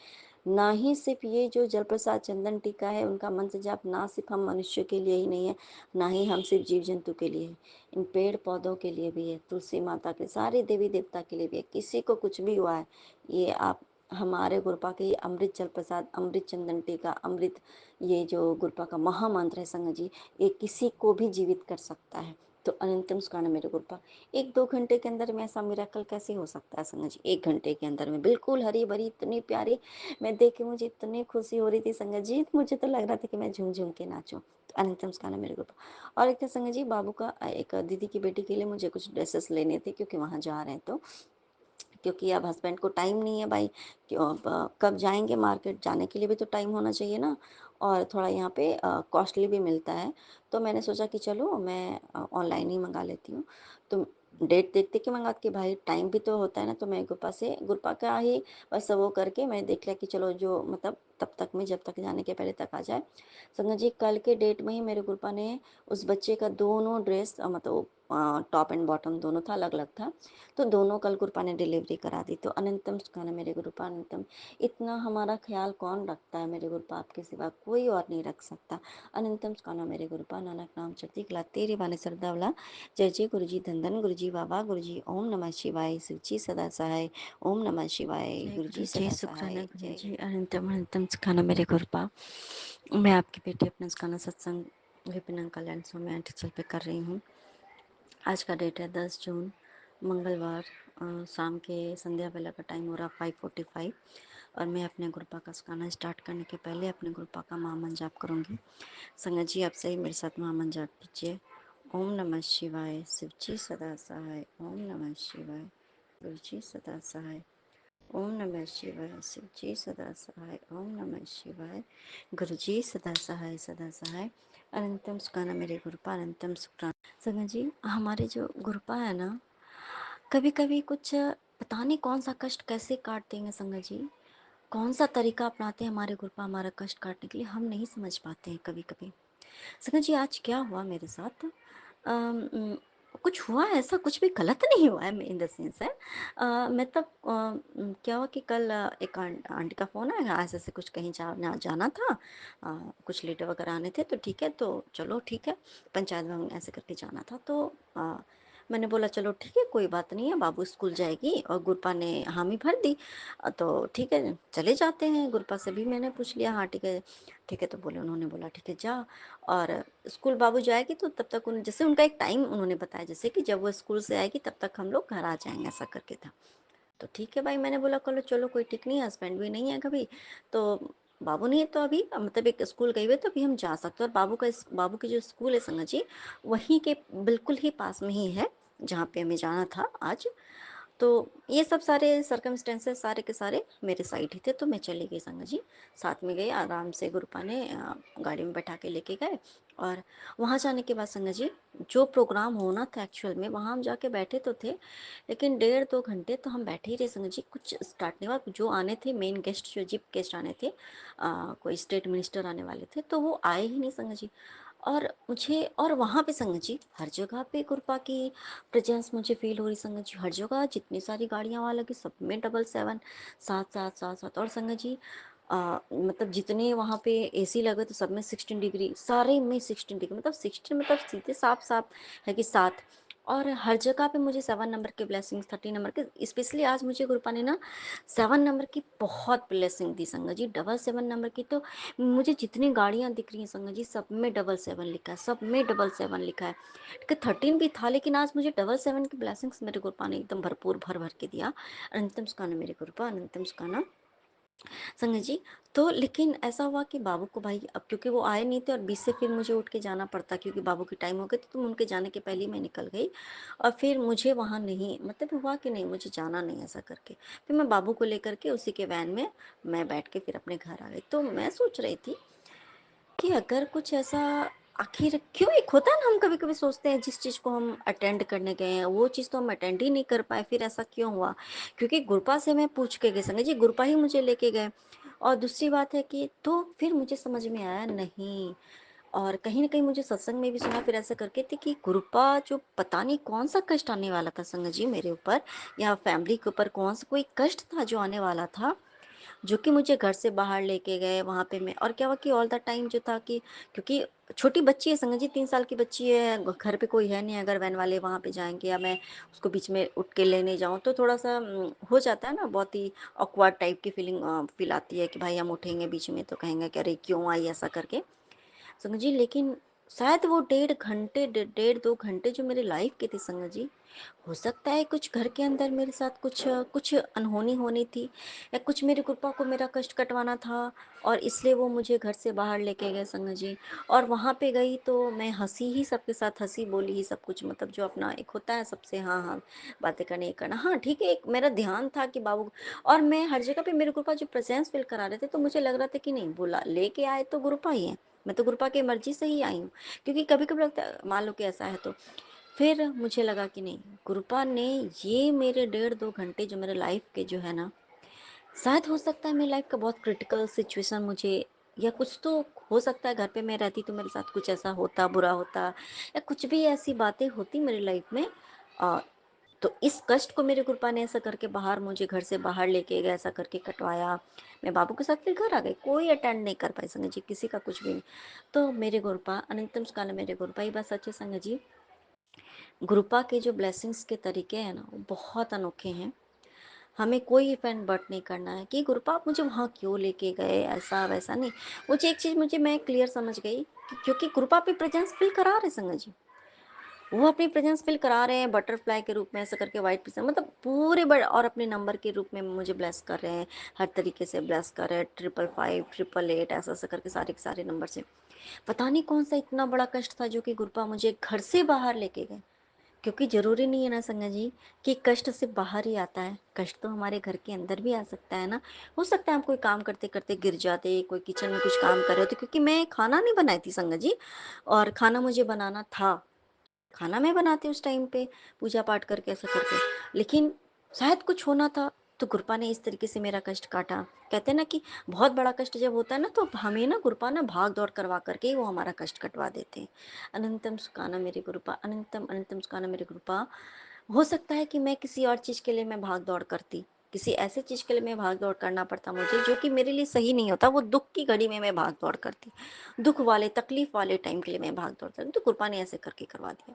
ना ही सिर्फ ये जो जलप्रसाद चंदन टीका है, उनका मंत्र जाप ना सिर्फ हम मनुष्य के लिए ही नहीं है, ना ही हम सिर्फ जीव जंतु के लिए है, इन पेड़ पौधों के लिए भी है, तुलसी माता के, सारे देवी देवता के लिए भी है। किसी को कुछ भी हुआ है, ये आप हमारे गुरुपा के ये अमृत जल प्रसाद, अमृत चंदन टीका, अमृत, ये जो गुरुपा का महामंत्र है संगत जी, ये किसी को भी जीवित कर सकता है। तो अनंतम सुखाना मेरे गुरुपा। 1-2 घंटे के अंदर में ऐसा मिरेकल कैसे हो सकता है संगत जी? 1 घंटे के अंदर में बिल्कुल हरी-भरी, इतनी प्यारी, मैं देख के मुझे इतनी खुशी हो रही थी संगत जी, मुझे तो लग रहा था कि मैं झूम-झूम के नाचूँ। तो अनंतम सुखाना मेरे गुरुपा। और एक था संगत जी, बाबू का एक दीदी की बेटी के लिए मुझे कुछ ड्रेसेस लेने थे क्योंकि वहाँ जा रहे हैं तो। क्योंकि अब हस्बैंड को टाइम नहीं है भाई, क्यों अब कब जाएँगे मार्केट, जाने के लिए भी तो टाइम होना चाहिए ना, और थोड़ा यहाँ पे कॉस्टली भी मिलता है। तो मैंने सोचा कि चलो मैं ऑनलाइन ही मँगा लेती हूँ। तो डेट देख-देख के मँगाती कि भाई टाइम भी तो होता है ना, तो मैं गुरपा का ही बस वो करके मैंने देख लिया कि चलो जो मतलब तब तक में, जब तक जाने के पहले तक आ जाए। संगत जी, कल के डेट में ही मेरे गुरपा ने उस बच्चे का दोनों ड्रेस मतलब टॉप एंड बॉटम दोनों था, अलग-अलग था। तो दोनों कल गुरुपा ने डिलीवरी करा दी। तो अनंतम सुखाना मेरे गुरुपा अनंतम। इतना हमारा ख्याल कौन रखता है मेरे गुरुपा, आपके सिवा कोई और नहीं रख सकता। अनंतम सुखाना मेरे गुरुपा, नानक नाम चढ़ती कला तेरे वाले सरदावला। जय जय गुरु जी, धन धन गुरु जी, बाबा गुरु जी, ओम नमः शिवाय, शिव जी सदा सहाय, ओम नमः शिवाय, जय गुरु गुरु जी जी, सदा शुक्राना सहाय, गुरु जय जी, गुरु। अनंतम अनंतम सुखाना मेरे गुरुपा। मैं आपकी बेटी अपना सुखाना सत्संग विपिन कल्याण स्वामी आर्टिकल पे कर रही हूँ। आज का डेट है 10 जून, मंगलवार। शाम के संध्या वेला का टाइम हो रहा 5:45, और मैं अपने गुरुपा का सुखाना स्टार्ट करने के पहले अपने गुरुपा का महामंत्र जाप करूँगी। संगत जी, आप सही मेरे साथ महामंत्र जाप कीजिए। ओम नमः शिवाय, शिव जी सदा सहाय, ओम नमः शिवाय, गुरु जी सदा सहाय, ओम नमः शिवाय, शिव जी सदा सहाय, ओम नमः शिवाय, गुरु जी सदा सहाय, सदा सहाय। अनंतम सुखाना मेरे गुरुपा, अनंतम सुखाना। संगत जी, हमारे जो गुरुपा है ना, कभी कभी कुछ पता नहीं कौन सा कष्ट कैसे काट देंगे संगत जी, कौन सा तरीका अपनाते हैं हमारे गुरुपा हमारा कष्ट काटने के लिए, हम नहीं समझ पाते हैं कभी कभी। संगत जी, आज क्या हुआ मेरे साथ, कुछ हुआ ऐसा, कुछ भी गलत नहीं हुआ है इन द सेंस है। मैं तब क्या हुआ कि कल एक आंटी का फ़ोन आया, ऐसे ऐसे कुछ कहीं जाना था, कुछ लेटर वगैरह आने थे, तो ठीक है, तो चलो ठीक है, पंचायत भवन ऐसे करके जाना था। तो मैंने बोला चलो ठीक है, कोई बात नहीं है, बाबू स्कूल जाएगी, और गुरपा ने हामी भर दी। तो ठीक है, चले जाते हैं। गुरपा से भी मैंने पूछ लिया, हाँ ठीक है, ठीक है, तो बोले, उन्होंने बोला ठीक है जा। और स्कूल बाबू जाएगी तो तब तक जैसे उनका एक टाइम उन्होंने बताया, जैसे कि जब वो स्कूल से आएगी तब तक हम लोग घर आ जाएंगे, ऐसा करके था। तो ठीक है भाई, मैंने बोला चलो चलो कोई ठीक नहीं है, हस्बैंड भी नहीं है कभी, तो बाबू नहीं है तो अभी मतलब एक स्कूल गई हुई है, तो अभी हम जा सकते हैं। और बाबू की जो स्कूल है संगत जी, वहीं के बिल्कुल ही पास में ही है जहाँ पे हमें जाना था आज। तो ये सब सारे सर्कमस्टेंसेस सारे के सारे मेरे साइड ही थे, तो मैं चली गई संगत जी। साथ में गई आराम से, गुरुपा ने गाड़ी में बैठा के लेके गए। और वहाँ जाने के बाद संगत जी, जो प्रोग्राम होना था एक्चुअल में, वहाँ हम जाके बैठे तो थे, लेकिन 1.5-2 घंटे तो हम बैठे ही रहे संगत जी। कुछ स्टार्ट नहीं हुआ। जो आने थे मेन गेस्ट, जो चीफ गेस्ट आने थे, कोई स्टेट मिनिस्टर आने वाले थे, तो वो आए ही नहीं संगत जी। और मुझे, और वहाँ पे संगत जी हर जगह पे गुरपा की प्रेजेंस मुझे फील हो रही संगत जी। हर जगह जितनी सारी गाड़ियाँ वहाँ लगी, सब में 777, 7-7 और संगत जी मतलब जितने वहाँ पे एसी लगे तो सब में 16 डिग्री, सारे में 16 डिग्री, मतलब 16 मतलब सीधे साफ साफ है कि 7। और हर जगह पे मुझे 7 नंबर के ब्लेसिंग्स, 30 नंबर के, स्पेशली आज मुझे गुरुपा ने ना 7 नंबर की बहुत ब्लेसिंग दी संगत जी। 777 नंबर की तो मुझे जितनी गाड़ियाँ दिख रही हैं संगत जी, सब में 777 लिखा है, सब में 777 लिखा है। कि 13 भी था, लेकिन आज मुझे 777 की ब्लेसिंग्स मेरे गुरुपा ने एकदम भरपूर भर भर के दिया। अनंतम सुखाना मेरे गुरुपा, अनंतम सुखाना संगत जी। तो लेकिन ऐसा हुआ कि बाबू को भाई, अब क्योंकि वो आए नहीं थे और बीच से फिर मुझे उठ के जाना पड़ता, क्योंकि बाबू की टाइम हो गई, तो उनके जाने के पहले ही मैं निकल गई। और फिर मुझे वहाँ नहीं, मतलब हुआ कि नहीं मुझे जाना नहीं, ऐसा करके फिर मैं बाबू को लेकर के उसी के वैन में मैं बैठ के फिर अपने घर आ गई। तो मैं सोच रही थी कि अगर कुछ ऐसा, आखिर क्यों, एक होता है ना, हम कभी कभी सोचते हैं जिस चीज़ को हम अटेंड करने गए हैं वो चीज़ तो हम अटेंड ही नहीं कर पाए, फिर ऐसा क्यों हुआ। क्योंकि गुरपा से मैं पूछ के गई संगत जी, गुरपा ही मुझे लेके गए। और दूसरी बात है कि तो फिर मुझे समझ में आया नहीं, और कहीं ना कहीं मुझे सत्संग में भी सुना फिर ऐसा करके थे कि गुरुपा जो पता नहीं कौन सा कष्ट आने वाला था संगत जी मेरे ऊपर, या फैमिली के ऊपर कौन सा कोई कष्ट था जो आने वाला था, जो कि मुझे घर से बाहर लेके गए वहाँ पे। मैं, और क्या हुआ कि ऑल द टाइम जो था कि, क्योंकि छोटी बच्ची है संगत जी, 3 साल की बच्ची है, घर पे कोई है नहीं, अगर वैन वाले वहाँ पे जाएंगे या मैं उसको बीच में उठ के लेने जाऊँ तो थोड़ा सा हो जाता है ना, बहुत ही ऑकवर्ड टाइप की फील आती है कि भाई हम उठेंगे बीच में तो कहेंगे कि अरे क्यों आई, ऐसा करके संगत जी। लेकिन शायद वो 1.5 घंटे 1.5-2 घंटे जो मेरी लाइफ की थी संगत जी, हो सकता है कुछ घर के अंदर मेरे साथ कुछ अनहोनी होनी थी, या कुछ मेरी कृपा को मेरा कष्ट कटवाना था, और इसलिए वो मुझे घर से बाहर लेके गए संगत जी। और वहाँ पे गई तो मैं हंसी ही सबके साथ, हंसी बोली ही सब कुछ, मतलब जो अपना एक होता है सबसे, हाँ हाँ बातें करने, ये करना, हाँ ठीक है, एक मेरा ध्यान था कि बाबू। और मैं हर जगह पे मेरे कृपा जो प्रेजेंस फील करा रहे थे, तो मुझे लग रहा था कि नहीं, बोला लेके आए तो गुरुपा ही है, मैं तो गुरुपा की मर्जी से ही आई हूँ। क्योंकि कभी कभी लगता है मान लो कि ऐसा है, तो फिर मुझे लगा कि नहीं, गुरुपा ने ये मेरे 1.5-2 घंटे जो मेरे लाइफ के जो है ना, शायद हो सकता है मेरी लाइफ का बहुत क्रिटिकल सिचुएशन मुझे, या कुछ तो हो सकता है, घर पे मैं रहती तो मेरे साथ कुछ ऐसा होता, बुरा होता, या कुछ भी ऐसी बातें होती मेरी लाइफ में। आ, तो इस कष्ट को मेरे कृपा ने ऐसा करके बाहर, मुझे घर से बाहर लेके गए, ऐसा करके कटवाया। मैं बाबू के साथ फिर घर आ गई, कोई अटेंड नहीं कर पाई संगत जी, किसी का कुछ भी नहीं। तो मेरे गुरुपा अनंतम काल, मेरे गुरुपा, ये बात सच है संगत जी। गुरुपा के जो ब्लेसिंग्स के तरीके हैं ना, वो बहुत अनोखे हैं। हमें कोई इफेंट बट नहीं करना है कि गुरुपा आप मुझे वहाँ क्यों लेके गए, ऐसा वैसा नहीं। मुझे एक चीज़, मुझे मैं क्लियर समझ गई कि क्योंकि गुरुपा पे प्रेजेंस फील करा रहे संगत जी, वो अपनी प्रेजेंस फील करा रहे हैं बटरफ्लाई के रूप में, ऐसा करके वाइट पीस, मतलब पूरे बड़े, और अपने नंबर के रूप में मुझे ब्लेस कर रहे हैं, हर तरीके से ब्लेस कर रहे हैं, 555 888 ऐसा ऐसा करके सारे के सारे नंबर से। पता नहीं कौन सा इतना बड़ा कष्ट था जो कि गुरुपा मुझे घर से बाहर लेके गए। क्योंकि ज़रूरी नहीं है ना संगत जी कि कष्ट सिर्फ बाहर ही आता है, कष्ट तो हमारे घर के अंदर भी आ सकता है ना। हो सकता है हम कोई काम करते करते गिर जाते, कोई किचन में कुछ काम कर रहे होते, क्योंकि मैं खाना नहीं बनाई थी संगत जी, और खाना मुझे बनाना था, खाना मैं बनाती उस टाइम पे, पूजा पाठ करके ऐसा करके, लेकिन शायद कुछ होना था, तो गुरपा ने इस तरीके से मेरा कष्ट काटा। कहते हैं ना कि बहुत बड़ा कष्ट जब होता है ना, तो हमें ना गुरपा ना भाग दौड़ करवा करके ही वो हमारा कष्ट कटवा देते हैं। अनंतम सुखाना मेरे गुरुपा, अनंतम अनंतम सुखाना मेरे गुरुपा। हो सकता है कि मैं किसी और चीज़ के लिए मैं भाग दौड़ करती, किसी ऐसे चीज़ के लिए मैं भाग दौड़ करना पड़ता मुझे जो कि मेरे लिए सही नहीं होता, वो दुख की घड़ी में मैं भाग दौड़ करती, दुख वाले तकलीफ वाले टाइम के लिए मैं भाग दौड़ करती, तो कृपा ने ऐसे करके करवा दिया।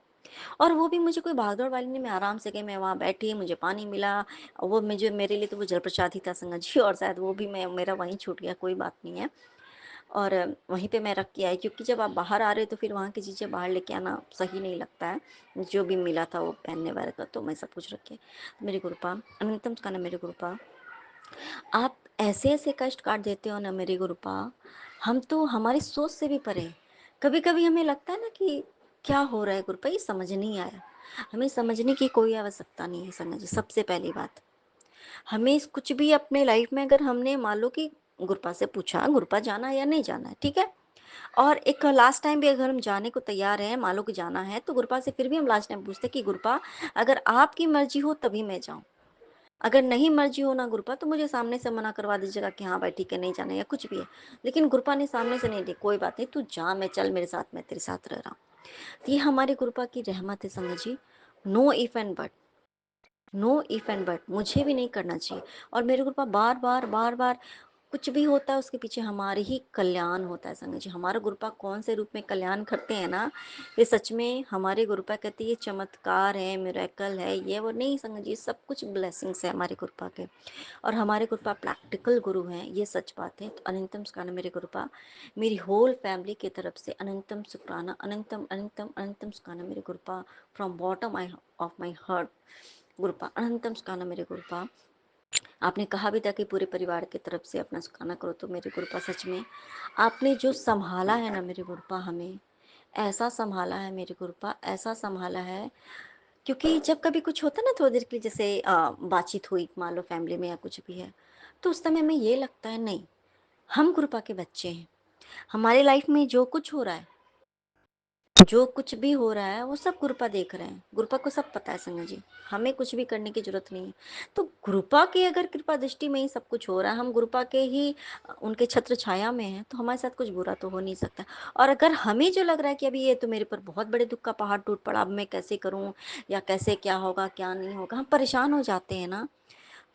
और वो भी मुझे कोई भागदौड़ वाली नहीं, मैं आराम से गई, मैं वहाँ बैठी, मुझे पानी मिला, वो मुझे, मेरे लिए तो वो जल प्रसाद ही था संगत जी, और शायद वो भी मैं, मेरा वहीं छूट गया, कोई बात नहीं है। और वहीं पे मैं रख के आई, क्योंकि जब आप बाहर आ रहे हो तो फिर वहाँ की चीज़ें बाहर लेके आना सही नहीं लगता है। जो भी मिला था वो पहनने वाले का, तो मैं सब कुछ रखे। तो मेरे गुरुपा अनंतम का ना, मेरे गुरुपा आप ऐसे ऐसे कष्ट काट देते हो ना मेरे गुरुपा, हम तो हमारी सोच से भी परे हैं। कभी कभी हमें लगता है ना कि क्या हो रहा है गुरुपा, ये समझ नहीं आया। हमें समझने की कोई आवश्यकता नहीं है संगत जी। सबसे पहली बात, हमें कुछ भी अपने लाइफ में अगर हमने मान लो कि गुरुपा से पूछा गुरुपा जाना है या नहीं जाना है, ठीक है, और एक लास्ट टाइम भी अगर हम जाने को तैयार हैं, मान लो कि जाना है, तो गुरुपा से फिर भी हम लास्ट टाइम पूछते कि गुरुपा अगर आपकी मर्जी हो तभी मैं जाऊं, अगर नहीं मर्जी हो ना गुरुपा तो मुझे सामने से मना करवा दीजिएगा कि हाँ भाई ठीक है नहीं जाना, या कुछ भी है। लेकिन गुरुपा ने सामने से नहीं दी, कोई बात नहीं तू जा, मैं चल मेरे साथ, मैं तेरे साथ रह रहा हूँ। ये हमारे गुरुपा की रहमत है संगत जी। No if and but, no if and but मुझे भी नहीं करना चाहिए। और मेरे गुरुपा बार बार बार बार कुछ भी होता है उसके पीछे हमारे ही कल्याण होता है संगत जी। हमारा गुरुपा कौन से रूप में कल्याण करते हैं ना, ये सच में हमारे गुरुपा कहते हैं ये चमत्कार है, मिरेकल है, ये वो नहीं संगत जी, सब कुछ ब्लेसिंग्स है हमारे गुरुपा के। और हमारे गुरुपा प्रैक्टिकल गुरु हैं, ये सच बात है। तो अनंतम सुखाना मेरे गुरुपा, मेरी होल फैमिली की तरफ से अनंतम सुखाना, अनंतम अनंतम अनंतम सुखाना मेरे गुरुपा, from bottom I of my heart गुरुपा, अनंतम सुखाना मेरे गुरुपा। आपने कहा भी था कि पूरे परिवार की तरफ से अपना सुखाना करो, तो मेरे गुरुपा सच में आपने जो संभाला है ना मेरे गुरुपा, हमें ऐसा संभाला है मेरे गुरुपा, ऐसा संभाला है। क्योंकि जब कभी कुछ होता है ना थोड़ी देर के लिए, जैसे बातचीत हुई मान लो फैमिली में या कुछ भी है, तो उस समय में ये लगता है नहीं, हम गुरुपा के बच्चे हैं, हमारे लाइफ में जो कुछ हो रहा है, जो कुछ भी हो रहा है वो सब गुरुपा देख रहे हैं, गुरुपा को सब पता है संगत जी, हमें कुछ भी करने की जरूरत नहीं है। तो गुरुपा की अगर कृपा दृष्टि में ही सब कुछ हो रहा है, हम गुरुपा के ही उनके छत्र छाया में हैं, तो हमारे साथ कुछ बुरा तो हो नहीं सकता। और अगर हमें जो लग रहा है कि अभी ये तो मेरे पर बहुत बड़े दुख का पहाड़ टूट पड़ा, अब मैं कैसे करूं, या कैसे क्या होगा क्या नहीं होगा, हम परेशान हो जाते हैं ना।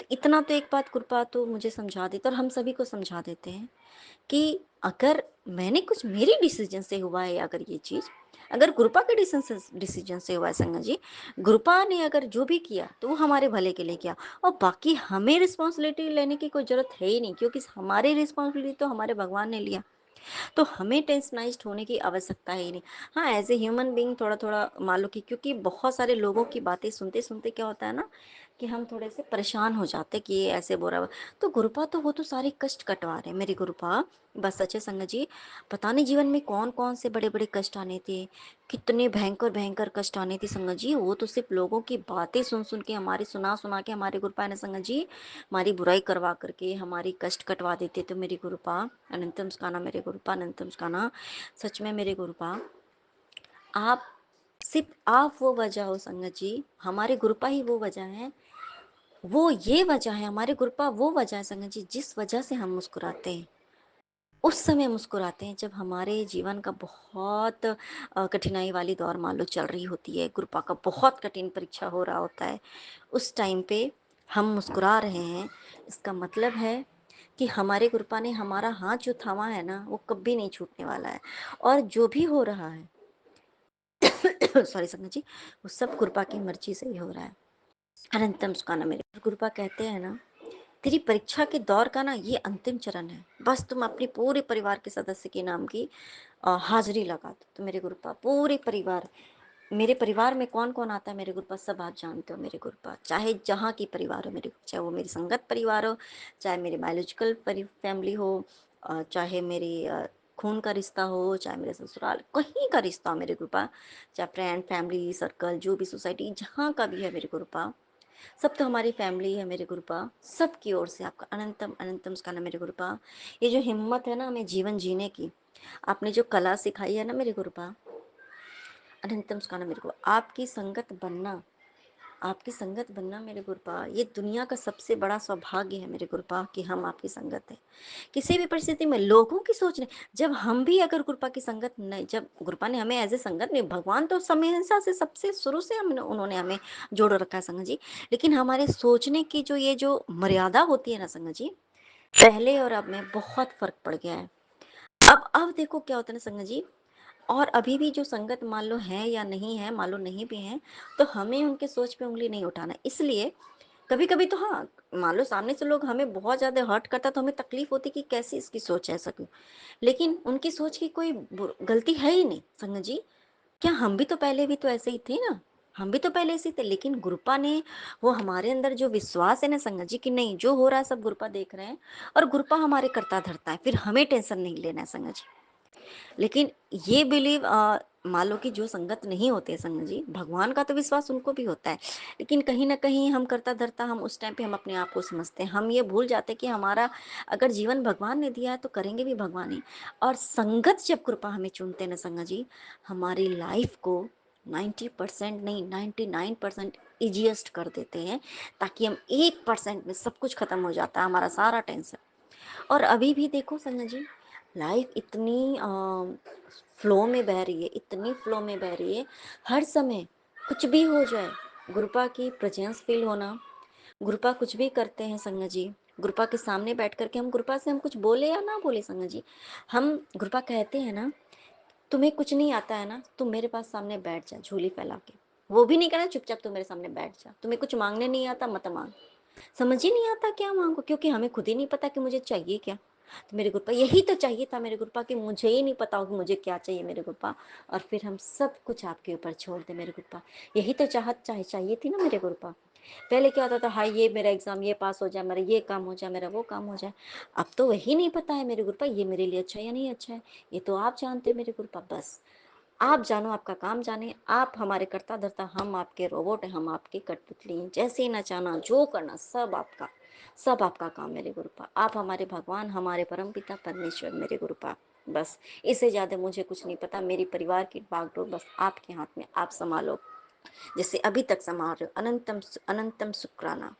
तो इतना तो एक बात कृपा तो मुझे समझा देते, और हम सभी को समझा देते हैं कि अगर मैंने कुछ मेरी डिसीजन से हुआ है, अगर ये चीज़ अगर गुरुपा के डिसीजन से हुआ है संगत जी, गुरुपा ने अगर जो भी किया तो वो हमारे भले के लिए किया, और बाकी हमें रिस्पॉन्सिबिलिटी लेने की कोई ज़रूरत है ही नहीं, क्योंकि हमारी रिस्पॉन्सिबिलिटी तो हमारे भगवान ने लिया। तो हमें टेंशनाइज़्ड होने की आवश्यकता ही नहीं। हाँ, एज़ ए ह्यूमन बीइंग थोड़ा-थोड़ा मान लो कि क्योंकि बहुत सारे लोगों की बातें सुनते-सुनते क्या होता है ना कि हम थोड़े से परेशान हो जाते हैं कि ये ऐसे बोल रहा है। तो गुरुपा तो वो तो सारे कष्ट कटवा रहे हैं मेरे गुरुपा। बस सच्चे संगत जी, पता नहीं जीवन में कौन-कौन से बड़े-बड़े कष्ट आने थे, कितने भयंकर-भयंकर कष्ट आने थे संगत जी। वो तो सिर्फ़ लोगों की बातें सुन-सुन के, हमारी सुना-सुना के हमारे गुरुपा ने संगत जी, हमारी बुराई करवा कर के हमारी कष्ट कटवा देते थे मेरे गुरुपा। अनंतम स्काना मेरे गुरुपा, अनंतम स्काना। सच में मेरे गुरुपा, आप सिर्फ़ आप वो वजह हो संगत जी, हमारे गुरुपा ही वो वजह हैं, वो ये वजह है, हमारे गुरुपा वो वजह है संगत जी, जिस वजह से हम मुस्कुराते हैं। उस समय मुस्कुराते हैं जब हमारे जीवन का बहुत कठिनाई वाली दौर मान लो चल रही होती है, कृपा का बहुत कठिन परीक्षा हो रहा होता है, उस टाइम पे हम मुस्कुरा रहे हैं, इसका मतलब है कि हमारे कृपा ने हमारा हाथ जो थामा है ना वो कभी नहीं छूटने वाला है। और जो भी हो रहा है सॉरी संगत जी, वो सब कृपा की मर्जी से ही हो रहा है। अनंतम सुखाना मेरे कृपा कहते हैं ना, तेरी परीक्षा के दौर का ना ये अंतिम चरण है। बस तुम अपने पूरे परिवार के सदस्य के नाम की हाजिरी लगा दो। तो मेरे गुरुपा पूरे परिवार, मेरे परिवार में कौन कौन आता है मेरे गुरुपा सब आप जानते हो मेरे गुरुपा। चाहे जहाँ की परिवार हो मेरे, चाहे वो मेरी संगत परिवार हो, चाहे मेरी बायोलॉजिकल फैमिली हो, चाहे मेरी खून का रिश्ता हो, चाहे मेरे ससुराल कहीं का रिश्ता हो मेरे गुरुपा, चाहे फ्रेंड फैमिली सर्कल जो भी सोसाइटी जहाँ का भी है मेरे गुरुपा, सब तो हमारी फैमिली है मेरे गुरुपा। सबकी ओर से आपका अनंतम अनंतम उसका ना मेरे गुरुपा। ये जो हिम्मत है ना हमें जीवन जीने की, आपने जो कला सिखाई है ना मेरे गुरुपा, अनंतम उसका ना मेरे को आपकी संगत बनना, आपकी संगत बनना मेरे गुरुपा, ये दुनिया का सबसे बड़ा सौभाग्य है मेरे गुरुपा कि हम आपकी संगत है। किसी भी परिस्थिति में लोगों की सोच नहीं, जब हम भी अगर गुरुपा की संगत नहीं, जब गुरुपा ने हमें एज ए संगत नहीं, भगवान तो हमेशा से सबसे शुरू से हम उन्होंने हमें जोड़ रखा है संगत जी, लेकिन हमारे सोचने की जो ये जो मर्यादा होती है ना संगत जी, पहले और अब में बहुत फर्क पड़ गया है। अब देखो क्या होता है ना संगत जी, और अभी भी जो संगत मान लो है या नहीं है, मान लो नहीं भी है, तो हमें उनके सोच पे उंगली नहीं उठाना। इसलिए कभी कभी तो हाँ, मान लो सामने से लोग हमें बहुत ज्यादा हर्ट करता तो हमें तकलीफ होती कि कैसी इसकी सोच है ऐसा क्यों, लेकिन उनकी सोच की कोई गलती है ही नहीं संगत जी। क्या हम भी तो पहले भी तो ऐसे ही थे ना, हम भी तो पहले ऐसे ही थे, लेकिन गुरुपा ने वो हमारे अंदर जो विश्वास है ना संगत जी कि नहीं जो हो रहा है सब गुरुपा देख रहे हैं, और गुरुपा हमारे करता धरता है, फिर हमें टेंशन नहीं लेना है संगत जी। लेकिन ये बिलीव मान लो कि जो संगत नहीं होते संगत जी, भगवान का तो विश्वास उनको भी होता है, लेकिन कहीं ना कहीं हम करता धरता, हम उस टाइम पे हम अपने आप को समझते हैं, हम ये भूल जाते हैं कि हमारा अगर जीवन भगवान ने दिया है तो करेंगे भी भगवान ही। और संगत जब कृपा हमें चुनते हैं ना संगत जी, हमारी लाइफ को 90% नहीं 99% इजिएस्ट कर देते हैं, ताकि हम 1% में सब कुछ खत्म हो जाता है हमारा सारा टेंशन। और अभी भी देखो संजय जी, लाइफ इतनी फ्लो में बह रही है, इतनी फ्लो में बह रही है, हर समय कुछ भी हो जाए, गुरुपा की प्रेजेंस फील होना, गुरुपा कुछ भी करते हैं संगत जी, गुरुपा के सामने बैठ करके हम गुरुपा से हम कुछ बोले या ना बोले संगत जी, हम गुरुपा कहते हैं ना, तुम्हें कुछ नहीं आता है ना, तुम मेरे पास सामने बैठ जा झोली फैला के, वो भी नहीं कहना चुपचाप तुम मेरे सामने बैठ जा, तुम्हें कुछ मांगने नहीं आता मत मांग, समझ ही नहीं आता क्या मांगो, क्योंकि हमें खुद ही नहीं पता कि मुझे चाहिए क्या। तो मेरे गुरुपा यही तो चाहिए था मेरे गुरुपा, कि मुझे ही नहीं पता हो कि मुझे क्या चाहिए मेरे गुरुपा, और फिर हम सब कुछ आपके ऊपर छोड़ दे मेरे गुरुपा। यही तो चाहत चाहिए थी ना मेरे गुरुपा। पहले क्या होता था, हाय ये मेरा एग्जाम ये पास हो जाए, मेरा ये काम हो जाए, मेरा वो काम हो जाए। अब तो वही नहीं पता है मेरे गुरुपा, ये मेरे लिए अच्छा है या नहीं अच्छा है, ये तो आप जानते हैं मेरे गुरुपा। बस आप जानो, आपका काम जाने, आप हमारे करता धरता, हम आपके रोबोट हैं, हम आपके कठपुतली हैं, जैसे नचाना जो करना सब आपका, सब आपका काम मेरे गुरुपा। आप हमारे भगवान, हमारे परम पिता परमेश्वर मेरे गुरुपा। बस इससे ज़्यादा मुझे कुछ नहीं पता, मेरी परिवार की बागडोर बस आपके हाथ में, आप संभालो जैसे अभी तक संभाल रहे हो। अनंतम अनंतम शुक्राना।